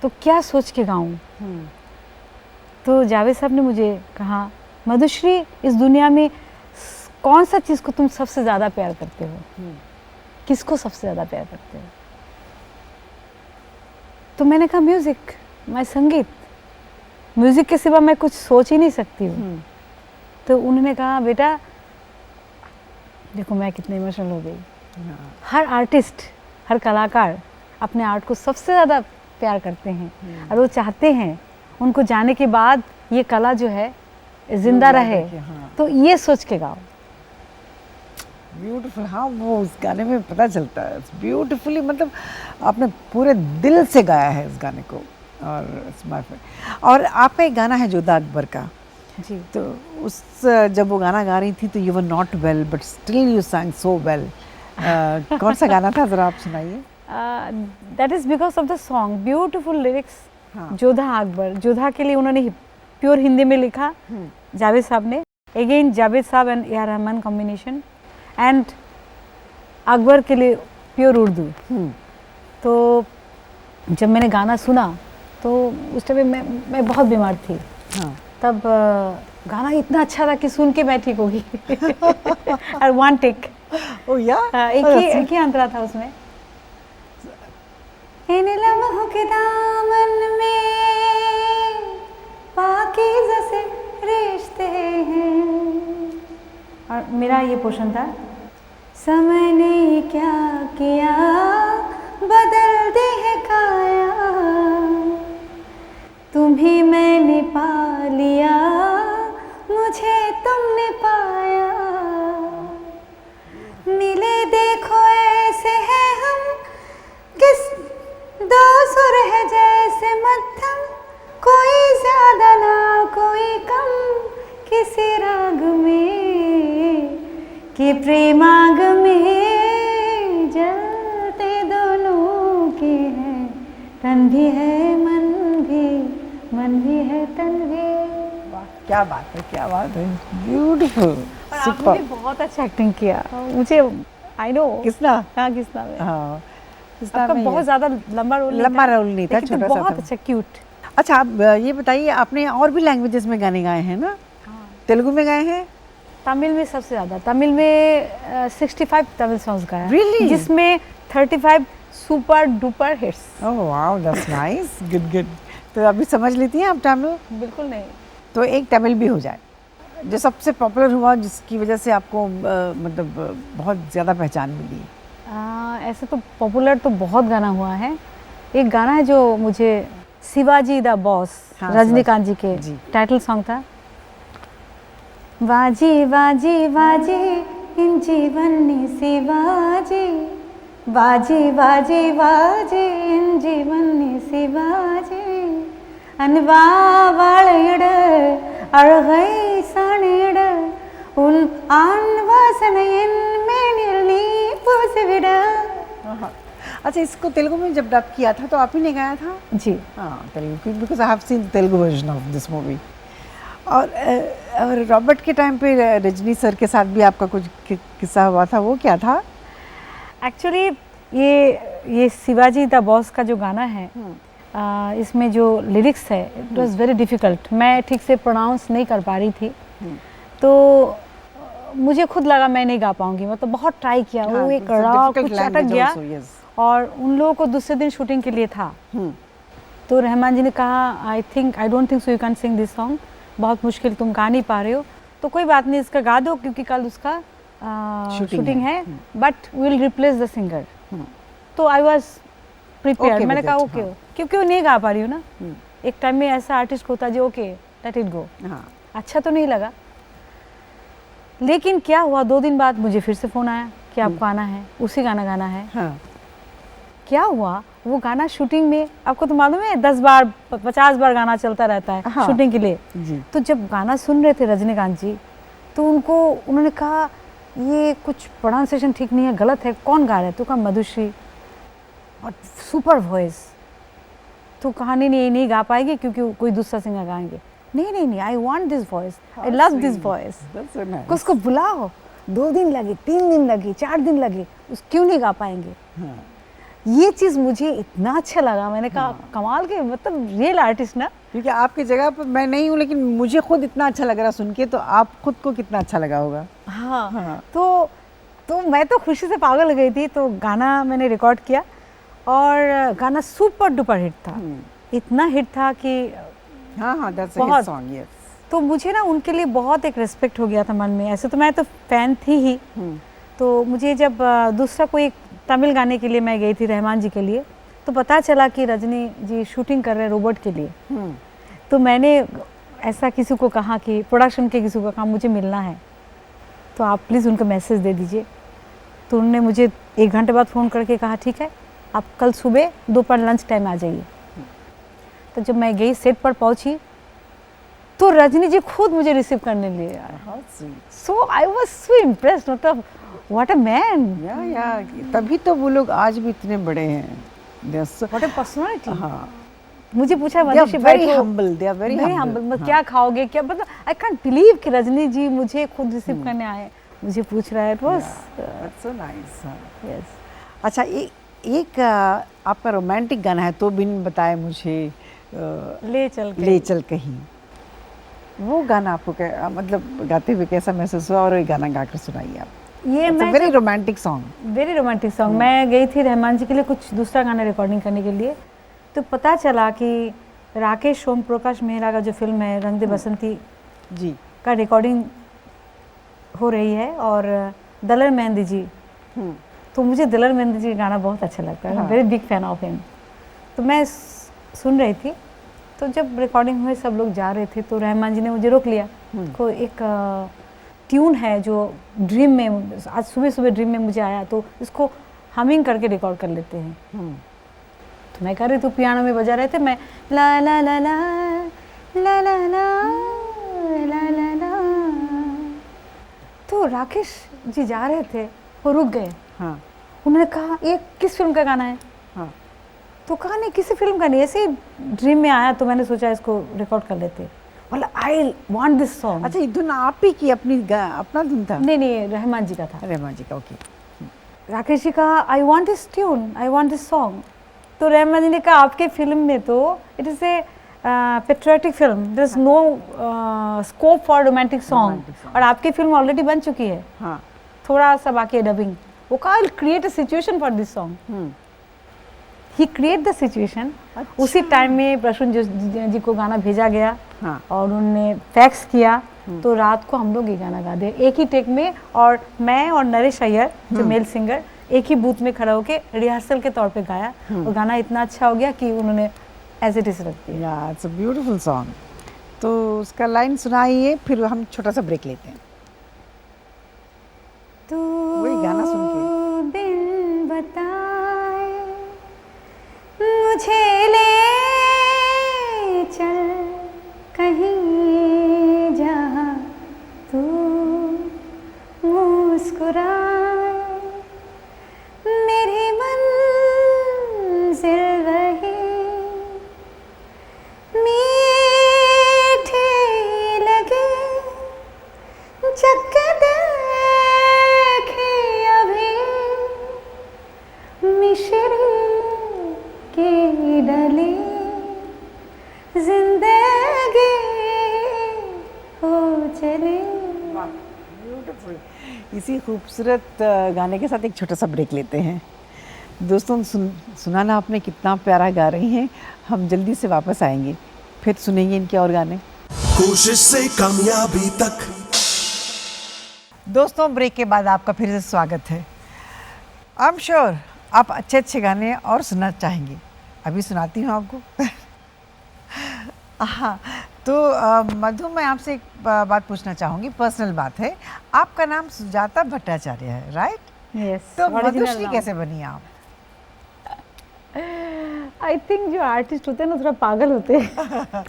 तो क्या सोच के गाऊं। तो जावेद साहब ने मुझे कहा, मधुश्री, इस दुनिया में कौन सा चीज़ को तुम सबसे ज़्यादा प्यार करते हो, किसको सबसे ज़्यादा प्यार करते हो? तो मैंने कहा म्यूज़िक, मैं संगीत, म्यूज़िक के सिवा मैं कुछ सोच ही नहीं सकती हूँ। तो उन्होंने कहा, बेटा देखो मैं कितने इमोशनल हो गई। हर आर्टिस्ट, हर कलाकार अपने आर्ट को सबसे ज़्यादा प्यार करते हैं और वो चाहते हैं उनको जाने के बाद ये कला जो है जिंदा रहे। तो ये सोच के गाओ। ब्यूटीफुल। हाँ, वो उस गाने में पता चलता है ब्यूटीफुली। मतलब आपने पूरे दिल से गाया है इस गाने को। और आपका एक गाना है जोधा अकबर का जी, तो उस जब वो गाना गा रही थी तो you were not well but still you sang so well. कौन सा गाना था, ज़रा आप सुनाइए। That is because of the song, beautiful lyrics. हाँ। जोधा अकबर, जोधा के लिए उन्होंने प्योर हिंदी में लिखा, जावेद साहब ने। अगेन जावेद साहब and A R Rahman combination, and Akbar के लिए प्योर उर्दू। तो जब मैंने गाना सुना तो उस टाइम मैं बहुत बीमार थी। हाँ। तब गाना इतना अच्छा था कि सुन के मैं ठीक होगी। और वन टेक, ओ या एक ही अंतरा था उसमें। इन लम्हों के दामन में पाकीज़ा से रिश्ते हैं, और मेरा ये पोर्शन था, समय ने क्या किया बदल दे है काया, तुम्हें मैंने पा लिया मुझे तुमने पाया, मिले देखो ऐसे है हम किस दो सुर है जैसे मध्यम, कोई ज्यादा ना कोई कम किसी राग में, कि प्रेमाग में जलते दोनों के हैं, तन भी है मन भी है तन भी। वाह, क्या बात है, क्या बात है, ब्यूटीफुल। आपने भी बहुत अच्छा एक्टिंग किया। मुझे आई नो किसना? हाँ, किसना में। हाँ, आपका बहुत ज़्यादा लंबा रोल नहीं था, छोटा सा बहुत था। अच्छा, क्यूट। अच्छा, आप ये बताइए, आपने और भी लैंग्वेजेस में गाने गाए हैं ना? हाँ। तेलुगु में गाए हैं? तमिल में सबसे ज़्यादा, तमिल में 65 तमिल सॉन्ग्स गाया। Really? जिसमें 35 super duper hits. Oh wow, that's nice, good. तो अभी समझ लेती हैं आप तमिल? बिल्कुल नहीं। तो एक तमिल भी हो जाए जो सबसे पॉपुलर हुआ, जिसकी वजह से आपको मतलब बहुत ज़्यादा पहचान मिली। ऐसे तो पॉपुलर तो बहुत गाना हुआ है। एक गाना है जो मुझे, शिवाजी द बॉस, हाँ, रजनीकांत जी के जी। टाइटल सॉन्ग था। वाजी वाजी वाजी इन जीवनी शिवाजी, वाजी वाजी वाजी इन जीवनी शिवाजी, अनवा वाळयड अழகை சானிட உன் ஆண் வாசனை என் மேனில் நீ பூசிவிட। अच्छा, इसको तेलुगु में जब डब किया था तो आप ही ने गाया था? जी हाँ, Telugu, because I have seen the Telugu version of this movie. और रॉबर्ट के टाइम पे रजनी सर के साथ भी आपका कुछ किस्सा हुआ था, वो क्या था? एक्चुअली ये शिवाजी द बॉस का जो गाना है, इसमें जो लिरिक्स है इट वाज वेरी डिफ़िकल्ट। मैं ठीक से प्रोनाउंस नहीं कर पा रही थी, तो मुझे खुद लगा मैं नहीं गा पाऊंगी, मतलब बहुत ट्राई किया। हाँ, वो एक it's a रा difficult कुछ अटक language गया also, yes. और उन लोगों को दूसरे दिन शूटिंग के लिए था, तो रहमान जी ने कहा I don't think so you can sing this song, बहुत मुश्किल, तुम गा नहीं पा रहे हो, तो कोई बात नहीं, इसका गा दो क्योंकि कल उसका शूटिंग है, but we will replace the singer. तो आई वॉज प्रिपेयर, मैंने कहा ओके, क्योंकि वो नहीं गा पा रही हूँ ना। एक टाइम में ऐसा आर्टिस्ट होता है जो ओके लेट इट गो। अच्छा तो नहीं लगा, लेकिन क्या हुआ, 2 दिन बाद मुझे फिर से फ़ोन आया कि आपको आना है, उसी गाना गाना है। क्या हुआ, वो गाना शूटिंग में, आपको तो मालूम है 10 बार 50 बार गाना चलता रहता है शूटिंग के लिए। तो जब गाना सुन रहे थे रजनीकांत जी, तो उन्होंने कहा ये कुछ प्रोनाउंसिएशन ठीक नहीं है, गलत है, कौन गा रहा है? तो कहा मधुश्री, और सुपर वॉइस। तो कहानी नहीं गा पाएगी क्योंकि कोई दूसरा सिंगर गाएंगे। नहीं, आई want this voice, I love this voice. उसको बुलाओ। 2 दिन लगे, 3 दिन लगे, 4 दिन लगे, क्यों नहीं गा पाएंगे? ये चीज़ मुझे इतना अच्छा लगा, मैंने कहा कमाल के, मतलब रियल आर्टिस्ट ना। क्योंकि आपकी जगह पर मैं नहीं हूँ, लेकिन मुझे खुद इतना अच्छा लग रहा सुन के, तो आप खुद को कितना अच्छा लगा होगा। हाँ। तो मैं तो खुशी से पागल हो गई थी। तो गाना मैंने रिकॉर्ड किया और गाना सुपर डुपर हिट था, इतना हिट था कि हाँ, that's a hit song, yes. तो मुझे ना उनके लिए बहुत एक रिस्पेक्ट हो गया था मन में। ऐसे तो मैं तो फैन थी ही, तो मुझे जब दूसरा कोई तमिल गाने के लिए मैं गई थी रहमान जी के लिए, तो पता चला कि रजनी जी शूटिंग कर रहे हैं रोबोट के लिए। तो मैंने ऐसा किसी को कहा कि प्रोडक्शन के किसी को कहा मुझे मिलना है, तो आप प्लीज़ उनको मैसेज दे दीजिए। तो उन्होंने मुझे 1 घंटे बाद फ़ोन करके कहा ठीक है, आप कल सुबह दोपहर लंच टाइम आ जाइए। तो जब मैं गई, सेट पर पहुंची, तो रजनी जी खुद मुझे रिसीव करने लिए आए। सो आई वाज सो इम्प्रेस्ड, मतलब व्हाट अ मैन। या तभी तो वो लोग आज भी इतने बड़े हैं। What a personality. हाँ, मुझे पूछा they are very humble, they are very humble। मतलब क्या खाओगे, क्या, मतलब आई कांट बिलीव कि रजनी जी मुझे खुद रिसीव करने आए, मुझे पूछ रहा है। It was so nice. Yes. अच्छा, एक आपका रोमांटिक गाना है, तो बिन बताए मुझे ले चल कहीं, वो गाना आपको मतलब गाते हुए कैसा महसूस हुआ, और ये गाना गाकर सुनाइए आप। ये मैं very romantic song. Very romantic song. मैं गई थी रहमान जी के लिए कुछ दूसरा गाना रिकॉर्डिंग करने के लिए, तो पता चला कि राकेश ओम प्रकाश मेहरा का जो फिल्म है रंग दे बसंती जी का रिकॉर्डिंग हो रही है, और दलर मेहंदी जी। तो मुझे दलर मेहंदी जी का गाना बहुत अच्छा लगता है, very big fan of him. तो मैं सुन रही थी, तो जब रिकॉर्डिंग हुए सब लोग जा रहे थे, तो रहमान जी ने मुझे रोक लिया। को एक ट्यून है जो ड्रीम में, आज सुबह ड्रीम में मुझे आया, तो इसको हमिंग करके रिकॉर्ड कर लेते हैं। तो मैं कर रही थी, पियानो में बजा रहे थे, मैं ला ला ला ला ला ला ला ला ला ला। तो राकेश जी जा रहे थे, वो रुक गए। उन्होंने कहा ये किस फिल्म का गाना है? तो कहा नहीं किसी फिल्म का नहीं, ऐसे ही ड्रीम में आया, तो मैंने सोचा इसको रिकॉर्ड कर लेते। बोला आई वांट दिस सॉन्ग। अच्छा, ये धुन आप ही की अपना धुन था? नहीं, रहमान जी का था। रहमान जी का, ओके। राकेश जी कहा I want this tune, I want this song. तो रहमान जी ने कहा आपके फिल्म में तो it is a patriotic film, there is no scope for romantic song, और आपकी फिल्म ऑलरेडी बन चुकी है। थोड़ा सा बाकी है डबिंग। वो कहा I will create a situation for this song. He create the situation. उसी टाइम में प्रसून जी को गाना भेजा गया, और उन्होंने फैक्स किया, तो रात को हम लोग ये गाना गा दिया एक ही टेक में। और मैं और नरेश अय्यर जो मेल सिंगर एक ही बूथ में खड़ा होकर रिहर्सल के तौर पे गाया, और गाना इतना अच्छा हो गया कि उन्होंने एज इट इज रख दिया। It's a beautiful song. तो उसका लाइन सुनाइए, फिर हम छोटा सा ब्रेक लेते हैं। तू वही गाना सुन के बिन बताए मुझे ले चल कहीं, इसी खूबसूरत गाने के साथ एक छोटा सा ब्रेक लेते हैं। दोस्तों सुना ना आपने कितना प्यारा गा रही हैं। हम जल्दी से वापस आएंगे, फिर सुनेंगे इनके और गाने। कोशिश से कामयाबी तक। दोस्तों ब्रेक के बाद आपका फिर से स्वागत है। आई एम श्योर आप अच्छे अच्छे गाने और सुनना चाहेंगे। अभी सुनाती हूँ आपको। हाँ, तो मधु मैं आपसे एक बात पूछना चाहूँगी, पर्सनल बात है। आपका नाम सुजाता भट्टाचार्य है, राइट? यस। तो मधुश्री कैसे बनी आप? आई थिंक जो आर्टिस्ट होते हैं ना थोड़ा पागल होते हैं।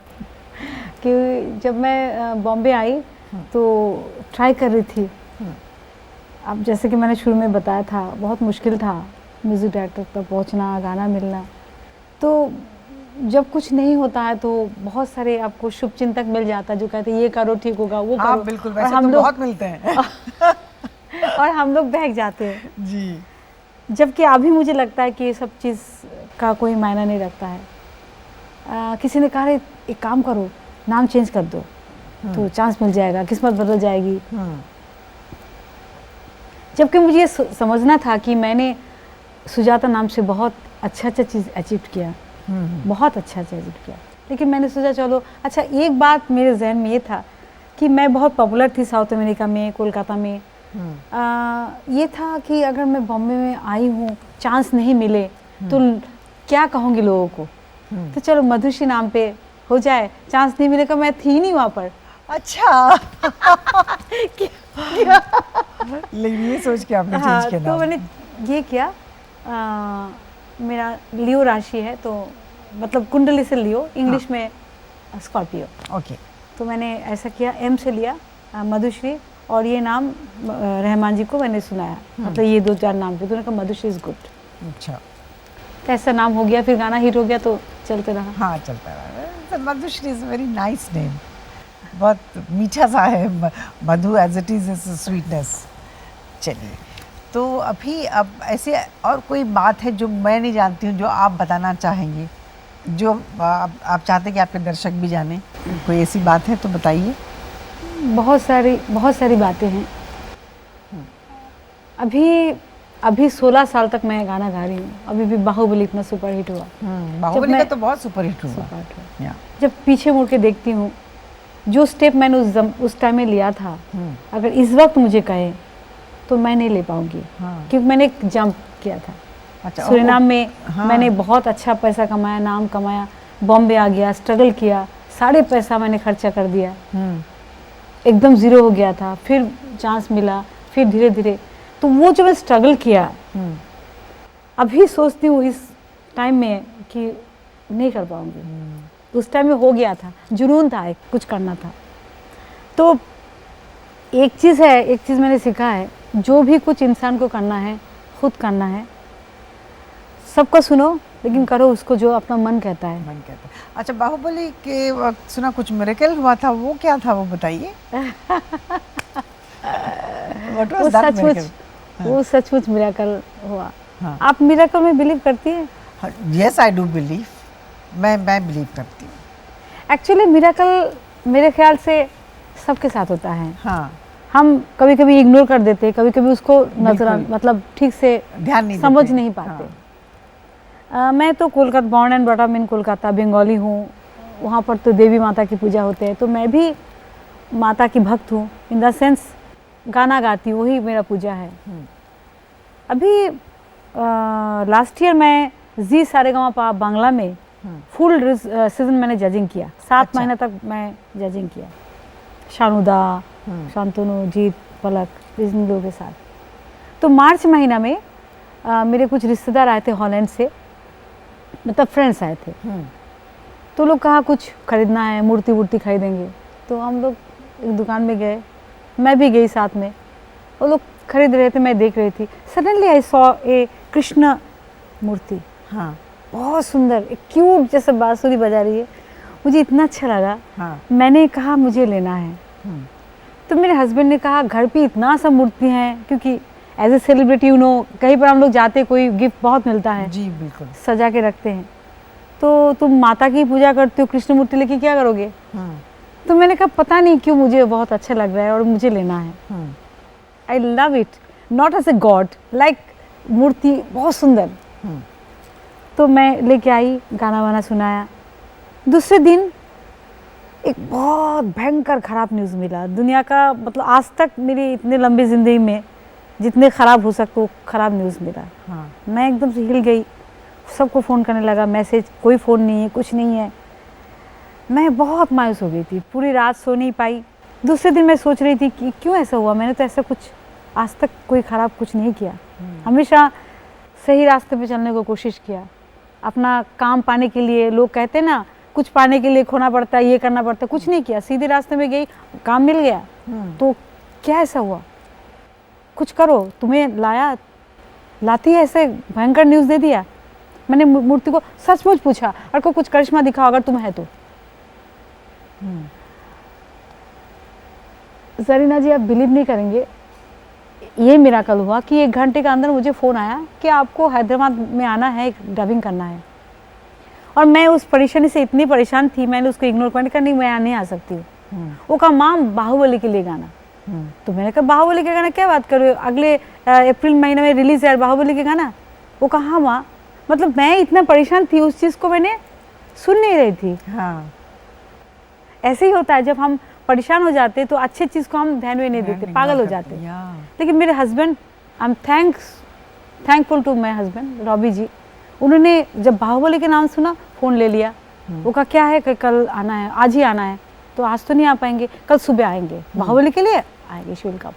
कि जब मैं बॉम्बे आई तो ट्राई कर रही थी। अब जैसे कि मैंने शुरू में बताया था, बहुत मुश्किल था म्यूज़िक डायरेक्टर तक पहुंचना, गाना मिलना। तो जब कुछ नहीं होता है तो बहुत सारे आपको शुभचिंतक मिल जाता है जो कहते हैं ये करो ठीक होगा, वो हाँ, करो। बिल्कुल, और वैसे हम तो लोग बहुत मिलते हैं। और हम लोग बहक जाते हैं। जी। जबकि अभी मुझे लगता है कि ये सब चीज़ का कोई मायना नहीं रखता है। किसी ने कहा एक काम करो, नाम चेंज कर दो तो चांस मिल जाएगा, किस्मत बदल जाएगी। जबकि मुझे ये समझना था कि मैंने सुजाता नाम से बहुत अच्छा चीज़ अचीव किया, बहुत अच्छा अचीव किया। लेकिन मैंने सोचा चलो अच्छा, एक बात मेरे जहन में ये था कि मैं बहुत पॉपुलर थी साउथ अमेरिका में, कोलकाता में। ये था कि अगर मैं बॉम्बे में आई हूँ, चांस नहीं मिले तो क्या कहूँगी लोगों को। तो चलो मधुश्री नाम पे हो जाए, चांस नहीं मिलेगा, मैं थी नहीं वहाँ पर। अच्छा। लेकिन ये सोच के आपने हाँ, चेंज किया तो नाम। मैंने ये किया। मेरा लियो राशि है, तो मतलब कुंडली से लियो, इंग्लिश में स्कॉर्पियो। ओके। तो मैंने ऐसा किया, एम से लिया मधुश्री, और ये नाम रहमान जी को मैंने सुनाया, मतलब ये 2-4 नाम पे, तो उन्होंने कहा मधुश्री इज़ गुड। अच्छा। तो ऐसा नाम हो गया, फिर गाना हिट हो गया तो चलते रहा। हाँ, चलता रहा। Madhushree is very nice name, बहुत मीठा सा है। मधु एज इट इज़ स्वीटनेस। चलिए, तो अभी अब ऐसे और कोई बात है जो मैं नहीं जानती हूँ जो आप बताना चाहेंगे, जो आप चाहते हैं कि आपके दर्शक भी जाने? कोई ऐसी बात है तो बताइए। बहुत सारी बातें हैं। अभी 16 साल तक मैं गाना गा रही हूँ। अभी भी बाहुबली इतना सुपर हिट हुआ। बाहुबली का तो बहुत सुपर हिट हुआ। या। जब पीछे मुड़ के देखती हूँ, जो स्टेप मैंने उस टाइम में लिया था, अगर इस वक्त मुझे कहे तो मैं नहीं ले पाऊंगी। क्योंकि मैंने एक जंप किया था। अच्छा, सुरीनाम में मैंने बहुत अच्छा पैसा कमाया, नाम कमाया, बॉम्बे आ गया, स्ट्रगल किया, सारे पैसा मैंने खर्चा कर दिया, एकदम ज़ीरो हो गया था। फिर चांस मिला, फिर धीरे धीरे, तो वो जो मैं स्ट्रगल किया, अभी सोचती हूँ इस टाइम में कि नहीं कर पाऊंगी। उस टाइम में हो गया था, जुनून था, एक कुछ करना था। तो एक चीज़ मैंने सीखा है, जो भी कुछ इंसान को करना है, खुद करना है। सबका सुनो लेकिन करो उसको जो अपना मन कहता है। अच्छा, बाहुबली के वक्त सुना कुछ मिरेकल हुआ था, वो क्या था वो बताइए। वो सचमुच मिरेकल हुआ। हाँ। आप मिरेकल में बिलीव करती हैं? Yes, I do believe. मैं बिलीव करती हूँ। एक्चुअली मिरेकल मेरे ख्याल से सबके साथ होता है। हाँ। हम कभी कभी इग्नोर कर देते हैं, कभी कभी उसको मतलब ठीक से ध्यान नहीं समझ देते। नहीं पाते। मैं तो Kolkata, born and brought up in Kolkata, Bengali हूँ। वहाँ पर तो देवी माता की पूजा होते हैं, तो मैं भी माता की भक्त हूँ। इन द सेंस गाना गाती हूँ, वही मेरा पूजा है। अभी लास्ट ईयर मैं जी सारेगामा बांग्ला में फुल सीजन मैंने जजिंग किया। 7 महीने तक मैं जजिंग किया, शानुदा, शांतनु, जीत, पलक, इन लोगों के साथ। तो मार्च महीना में मेरे कुछ रिश्तेदार आए थे हॉलैंड से, मतलब फ्रेंड्स आए थे। तो लोग कहा कुछ खरीदना है, मूर्ति वूर्ति खरीदेंगे। तो हम लोग एक दुकान में गए, मैं भी गई साथ में। वो लोग खरीद रहे थे, मैं देख रही थी। Suddenly I saw a Krishna मूर्ति। हाँ। बहुत सुंदर, एक क्यूट जैसे बांसुरी बजा रही है। मुझे इतना अच्छा लगा। हाँ। मैंने कहा मुझे लेना है। तो मेरे हस्बैंड ने कहा घर पे इतना सा मूर्ति हैं, क्योंकि एज ए सेलिब्रिटी कहीं पर हम लोग जाते, कोई गिफ्ट बहुत मिलता है। जी बिल्कुल। सजा के रखते हैं। तो तुम माता की पूजा करते हो, कृष्ण मूर्ति लेके क्या करोगे? तो मैंने कहा पता नहीं क्यों मुझे बहुत अच्छा लग रहा है और मुझे लेना है। I love it, not as a god, like मूर्ति बहुत सुंदर। तो मैं लेके आई, गाना वाना सुनाया। दूसरे दिन एक बहुत भयंकर ख़राब न्यूज़ मिला दुनिया का, मतलब आज तक मेरी इतने लंबी ज़िंदगी में जितने ख़राब हो सकते वो ख़राब न्यूज़ मिला। मैं एकदम से हिल गई, सबको फ़ोन करने लगा, मैसेज, कोई फ़ोन नहीं है, कुछ नहीं है। मैं बहुत मायूस हो गई थी, पूरी रात सो नहीं पाई। दूसरे दिन मैं सोच रही थी कि क्यों ऐसा हुआ, मैंने तो ऐसा कुछ आज तक कोई ख़राब कुछ नहीं किया, हमेशा सही रास्ते पे चलने को कोशिश किया। अपना काम पाने के लिए, लोग कहते हैं ना कुछ पाने के लिए खोना पड़ता है, ये करना पड़ता है, कुछ नहीं किया, सीधे रास्ते में गई, काम मिल गया। तो क्या ऐसा हुआ, कुछ करो, तुम्हें लाती है ऐसे भयंकर न्यूज़ दे दिया। मैंने मूर्ति को सचमुच पूछा, और को कुछ करिश्मा दिखाओ अगर तुम है तो। जरीना जी, आप बिलीव नहीं करेंगे, ये मिराकल हुआ कि 1 घंटे के अंदर मुझे फ़ोन आया कि आपको हैदराबाद में आना है, एक डबिंग करना है। और मैं उस परेशानी से इतनी परेशान थी, मैंने उसको इग्नोर करने मैं नहीं आ सकती हूँ। वो कहा माम बाहुबली के लिए गाना। तो मैंने कहा बाहुबली के गाना क्या बात कर रहे हो, अगले अप्रैल महीने में रिलीज़ है बाहुबली के गाना। वो कहा हाँ माँ, मतलब मैं इतना परेशान थी, उस चीज़ को मैंने सुन नहीं रही थी। ऐसे ही होता है, जब हम परेशान हो जाते तो अच्छे चीज़ को हम ध्यान में नहीं देते, पागल हो जाते। लेकिन मेरे husband, I am thankful to my husband Robby ji, उन्होंने जब बाहुबली के नाम सुना फ़ोन ले लिया। वो कहा क्या है कि कल आना है, आज ही आना है। तो आज तो नहीं आ पाएंगे, कल सुबह आएंगे, बाहुबली के लिए आएंगे, शिवल का।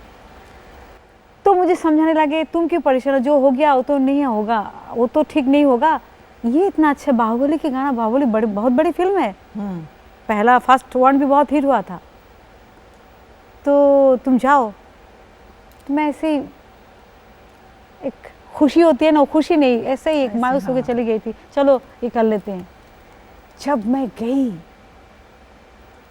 तो मुझे समझाने लगे तुम क्यों परेशान हो, जो हो गया वो तो नहीं होगा, वो तो ठीक नहीं होगा। ये इतना अच्छा बाहुबली के गाना, बाहुबली बहुत बड़ी फिल्म है, पहला फर्स्ट वन भी बहुत हिट हुआ था, तो तुम जाओ। तो मैं ऐसे ही, एक खुशी होती है ना, खुशी नहीं, ऐसे ही एक मायूस होकर चली गई थी, चलो ये कर लेते हैं। जब मैं गई,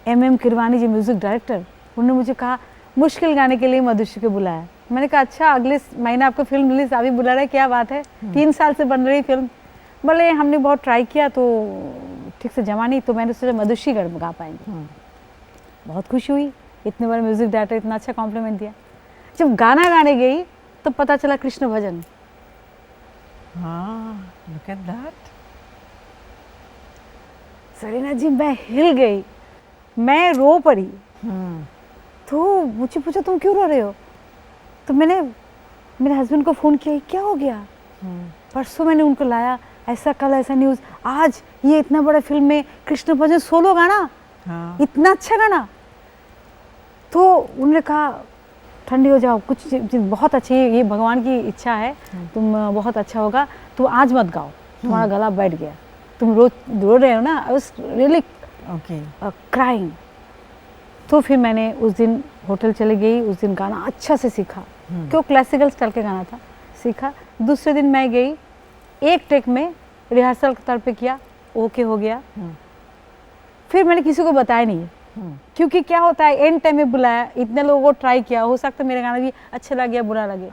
MM किरवानी जी म्यूज़िक डायरेक्टर, उन्होंने मुझे कहा मुश्किल गाने के लिए मधुश्री को बुलाया। मैंने कहा अच्छा, अगले महीने आपको फिल्म रिलीज, अभी बुला रहे, क्या बात है, 3 साल से बन रही फिल्म। बोले हमने बहुत ट्राई किया तो ठीक से जमा नहीं, तो मैंने सोचा मधुश्री गा पाएंगे। बहुत खुशी हुई, इतने बड़े म्यूज़िक डायरेक्टर इतना अच्छा कॉम्प्लीमेंट दिया। जब गाना गाने गई तो पता चला कृष्ण भजन। look at that. सरीना जी, मैं हिल गई, मैं रो पड़ी। तो मुझे पूछा तुम क्यों रो रहे हो, तो मैंने मेरे हस्बैंड को फ़ोन किया, क्या हो गया। परसों मैंने उनको लाया, ऐसा कल ऐसा न्यूज़, आज ये इतना बड़ा फिल्म में कृष्ण भजन सोलो गाना, इतना अच्छा गाना। तो उन्होंने कहा ठंडी हो जाओ, कुछ बहुत अच्छी, ये भगवान की इच्छा है, तुम बहुत अच्छा होगा, तो आज मत गाओ, तुम्हारा गला बैठ गया, तुम रो रहे हो ना। I was really crying. तो फिर मैंने उस दिन होटल चली गई, उस दिन गाना अच्छा से सीखा, क्यों क्लासिकल स्टाइल के गाना था, सीखा। दूसरे दिन मैं गई, एक टेक में रिहर्सल के तौर पे किया, ओके हो गया। फिर मैंने किसी को बताया नहीं, क्योंकि क्या होता है एंड टाइम में बुलाया, इतने लोगों को ट्राई किया, हो सकता है मेरा गाना भी अच्छा लगे या बुरा लगे।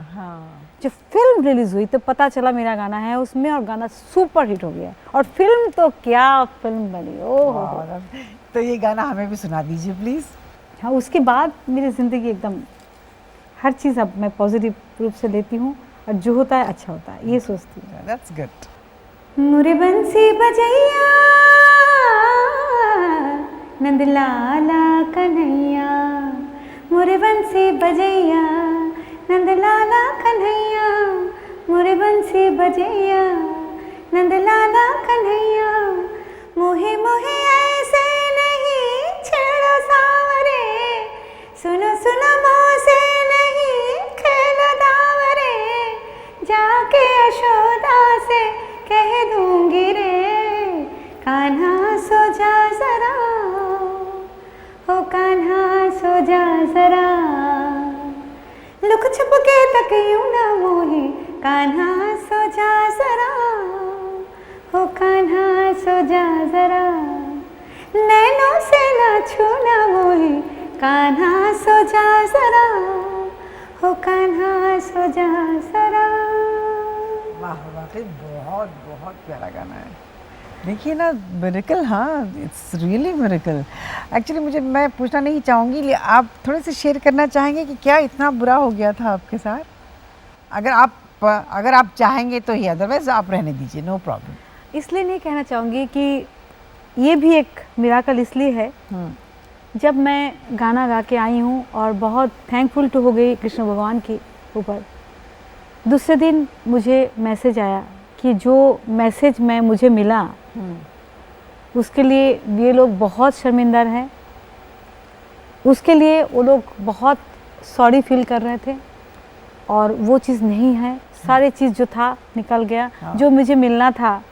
जब फिल्म रिलीज हुई तो पता चला मेरा गाना है उसमें, और गाना सुपर हिट हो गया, और फिल्म तो क्या फिल्म बनी, ओह। तो ये गाना हमें भी सुना दीजिए प्लीज। हाँ, उसके बाद मेरी ज़िंदगी एकदम, हर चीज़ अब मैं पॉजिटिव रूप से लेती हूँ, और जो होता है अच्छा होता है, ये सोचती हूँ। That's good. मुरे बंसी बजैया नंद लाला कन्हैया, मुरे बंसी बजैया नंद लाला कन्हैया, मुरे बंसी बजैया नंद लाला कन्हैया, मोहे मोहे ऐसे नहीं छेड़ो सावरे, सुनो सुनो मोसे नहीं खेलो दावरे, जाके यशोदा से कह दूंगी रे, कान्हा सो जा जरा, ओ कान्हा सो जा जरा, लुक छुप के तक यूं ना मोही, कान्हा सो जा जरा, ओ कान्हा सो जा जरा, नैनों से ना छूना मोही, कान्हा सो जा जरा, ओ कान्हा सो जा जरा। वाह, वाकई बहुत बहुत प्यारा गाना है। देखिए ना, मिरेकल, हाँ, इट्स रियली मिरेकल। एक्चुअली मैं पूछना नहीं चाहूँगी, लेकिन आप थोड़े से शेयर करना चाहेंगे कि क्या इतना बुरा हो गया था आपके साथ? अगर आप चाहेंगे तो ही, अदरवाइज आप रहने दीजिए, नो प्रॉब्लम। इसलिए नहीं कहना चाहूँगी कि ये भी एक मिराकल इसलिए है, जब मैं गाना गा के आई हूँ और बहुत थैंकफुल टू हो गई कृष्ण भगवान के ऊपर, दूसरे दिन मुझे मैसेज आया कि जो मैसेज मुझे मिला उसके लिए ये लोग बहुत शर्मिंदा हैं, उसके लिए वो लोग बहुत सॉरी फील कर रहे थे और वो चीज़ नहीं है, सारी चीज़ जो था निकल गया, जो मुझे मिलना था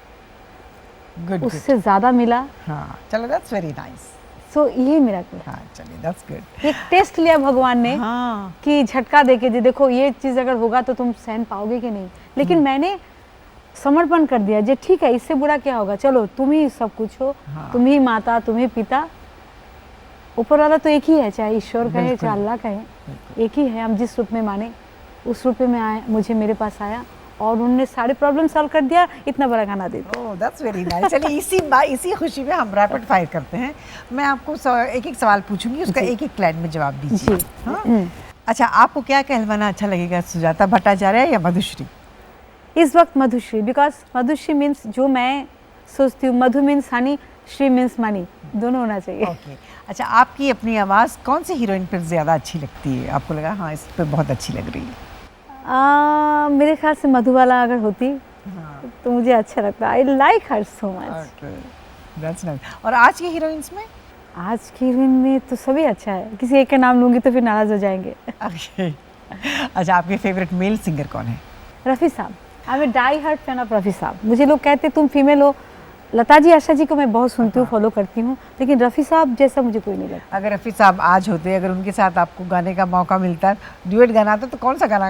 उससे ज़्यादा मिला। हाँ, चलो, दैट्स वेरी नाइस। सो यही मेरा कुछ, हाँ, चलिए, दैट्स गुड। एक टेस्ट लिया भगवान ने, हाँ, कि झटका दे के देखो ये चीज़ अगर होगा तो तुम सहन पाओगे कि नहीं, लेकिन मैंने समर्पण कर दिया, जे ठीक है, इससे बुरा क्या होगा, चलो तुम ही सब कुछ हो, हाँ। तुम ही माता, तुम ही पिता, ऊपर वाला तो एक ही है, चाहे ईश्वर कहे चाहे अल्लाह कहे, एक ही है। हम जिस रूप में माने उस रूप में आए, मुझे मेरे पास आया और उन्होंने सारे प्रॉब्लम सॉल्व कर दिया, इतना बड़ा गाना दे दिया। ओह, दैट्स वेरी नाइस। चलिए, इसी खुशी में हम रैपिड फायर करते हैं। मैं आपको एक एक सवाल पूछूंगी, उसका एक एक लाइन में जवाब दीजिए। जी। हाँ? अच्छा, आपको क्या कहलवाना अच्छा लगेगा, सुजाता भट्टाचार्य या मधुश्री? इस वक्त मधुश्री, बिकॉज मधुश्री मीन्स जो मैं सोचती हूँ, Madhu means honey, Shri means money, दोनों होना चाहिए। ओके। अच्छा, आपकी अपनी आवाज़ कौन सी हीरोइन पर ज़्यादा अच्छी लगती है? आपको लगा हाँ, इस पर बहुत अच्छी लग रही है? मेरे ख्याल से मधुबाला अगर होती तो मुझे अच्छा लगता। I like her so much. That's nice. और आज की हीरोइंस में? आज की हीरोइन में तो सभी अच्छा है, किसी एक का नाम लूँगी तो फिर नाराज़ हो जाएंगे। Okay. अच्छा, आपके फेवरेट मेल सिंगर कौन है? रफ़ी साहब, I am die hard fan of Rafi साहब। मुझे लोग कहते तुम फीमेल हो, लता जी, आशा जी को मैं बहुत सुनती हूँ, फॉलो करती हूँ, लेकिन रफ़ी साहब जैसा मुझे कोई नहीं लगता। अगर रफ़ी साहब आज होते, अगर उनके साथ आपको गाने का मौका मिलता, ड्यूएट गाना आता, तो कौन सा गाना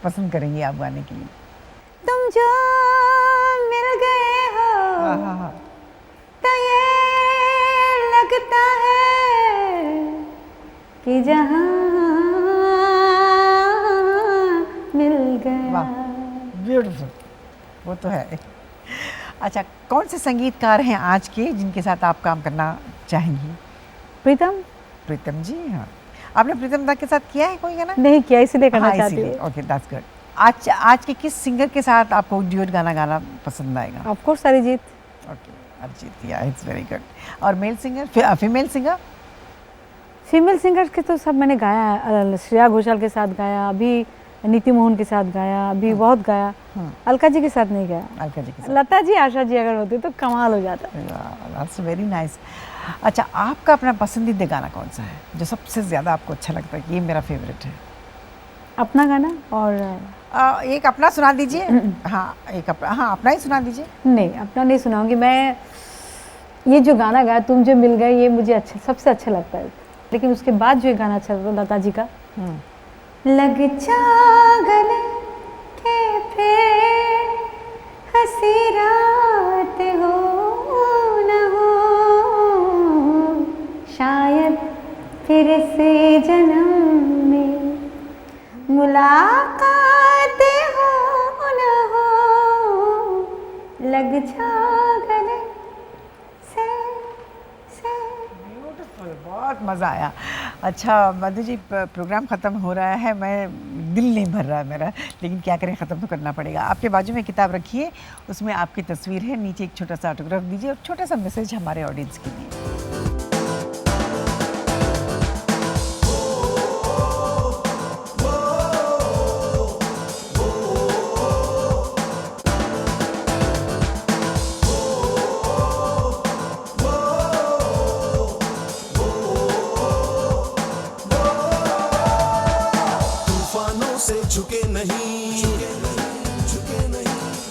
पसंद करेंगी आप गाने के लिए? तुम जो मिल गए हो हाँ। तो ये लगता है कि जहाँ मिल गया। वाह, ब्यूटीफुल, वो तो है। अच्छा, कौन से संगीतकार हैं आज के जिनके साथ आप काम करना चाहेंगी? प्रीतम जी, हाँ। आपने प्रीतम दा के साथ किया है कोई गाना? नहीं किया, इसलिए करना चाहती हूँ। Okay, that's good. आज के किस सिंगर के साथ आपको ड्यूएट गाना गाना पसंद आएगा? Of course Arijit. Okay, Arijit, या, इट्स वेरी गुड। और male singer, female singer? Female singer के तो सब मैंने गाया है, श्रेया घोषाल के साथ गाया, अभी नीति मोहन के साथ गाया, अभी बहुत गाया। अलका जी के साथ नहीं गाया। अलका जी के साथ। लता जी, आशा जी अगर होती तो कमाल हो जाता। That's very nice. अच्छा, आपका अपना पसंदीदा गाना कौन सा है जो सबसे ज़्यादा आपको अच्छा लगता है कि ये मेरा फेवरेट है? अपना गाना और एक अपना सुना दीजिए। हाँ, अपना ही सुना दीजिए। नहीं, अपना नहीं सुनाऊंगी मैं। ये जो गाना गाया तुम जो मिल गए, ये मुझे अच्छा, सबसे अच्छा लगता है, लेकिन उसके बाद जो एक गाना अच्छा लगता है लता जी का, लग जा गले के फिर हंसी रात हो न हो, शायद फिर से जन्म में मुलाकात हो न हो, लग जा गले से। ब्यूटीफुल, बहुत मज़ा आया। अच्छा मधु जी, प्रोग्राम ख़त्म हो रहा है, मैं दिल नहीं भर रहा है मेरा, लेकिन क्या करें, ख़त्म तो करना पड़ेगा। आपके बाजू में किताब रखिए, उसमें आपकी तस्वीर है, नीचे एक छोटा सा ऑटोग्राफ दीजिए और छोटा सा मैसेज हमारे ऑडियंस के लिए। झुके नहीं,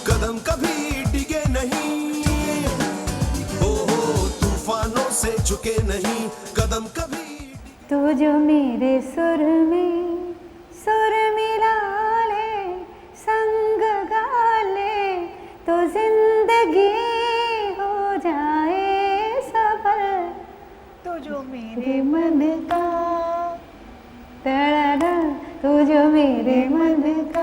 कदम कभी डिगे नहीं, हो तूफानों से झुके नहीं, कदम कभी। तू जो मेरे सुर में सुर मिला ले, संग गा ले, तो जिंदगी हो जाए सफल। तू जो मेरे मन का, तू जो मेरे मन का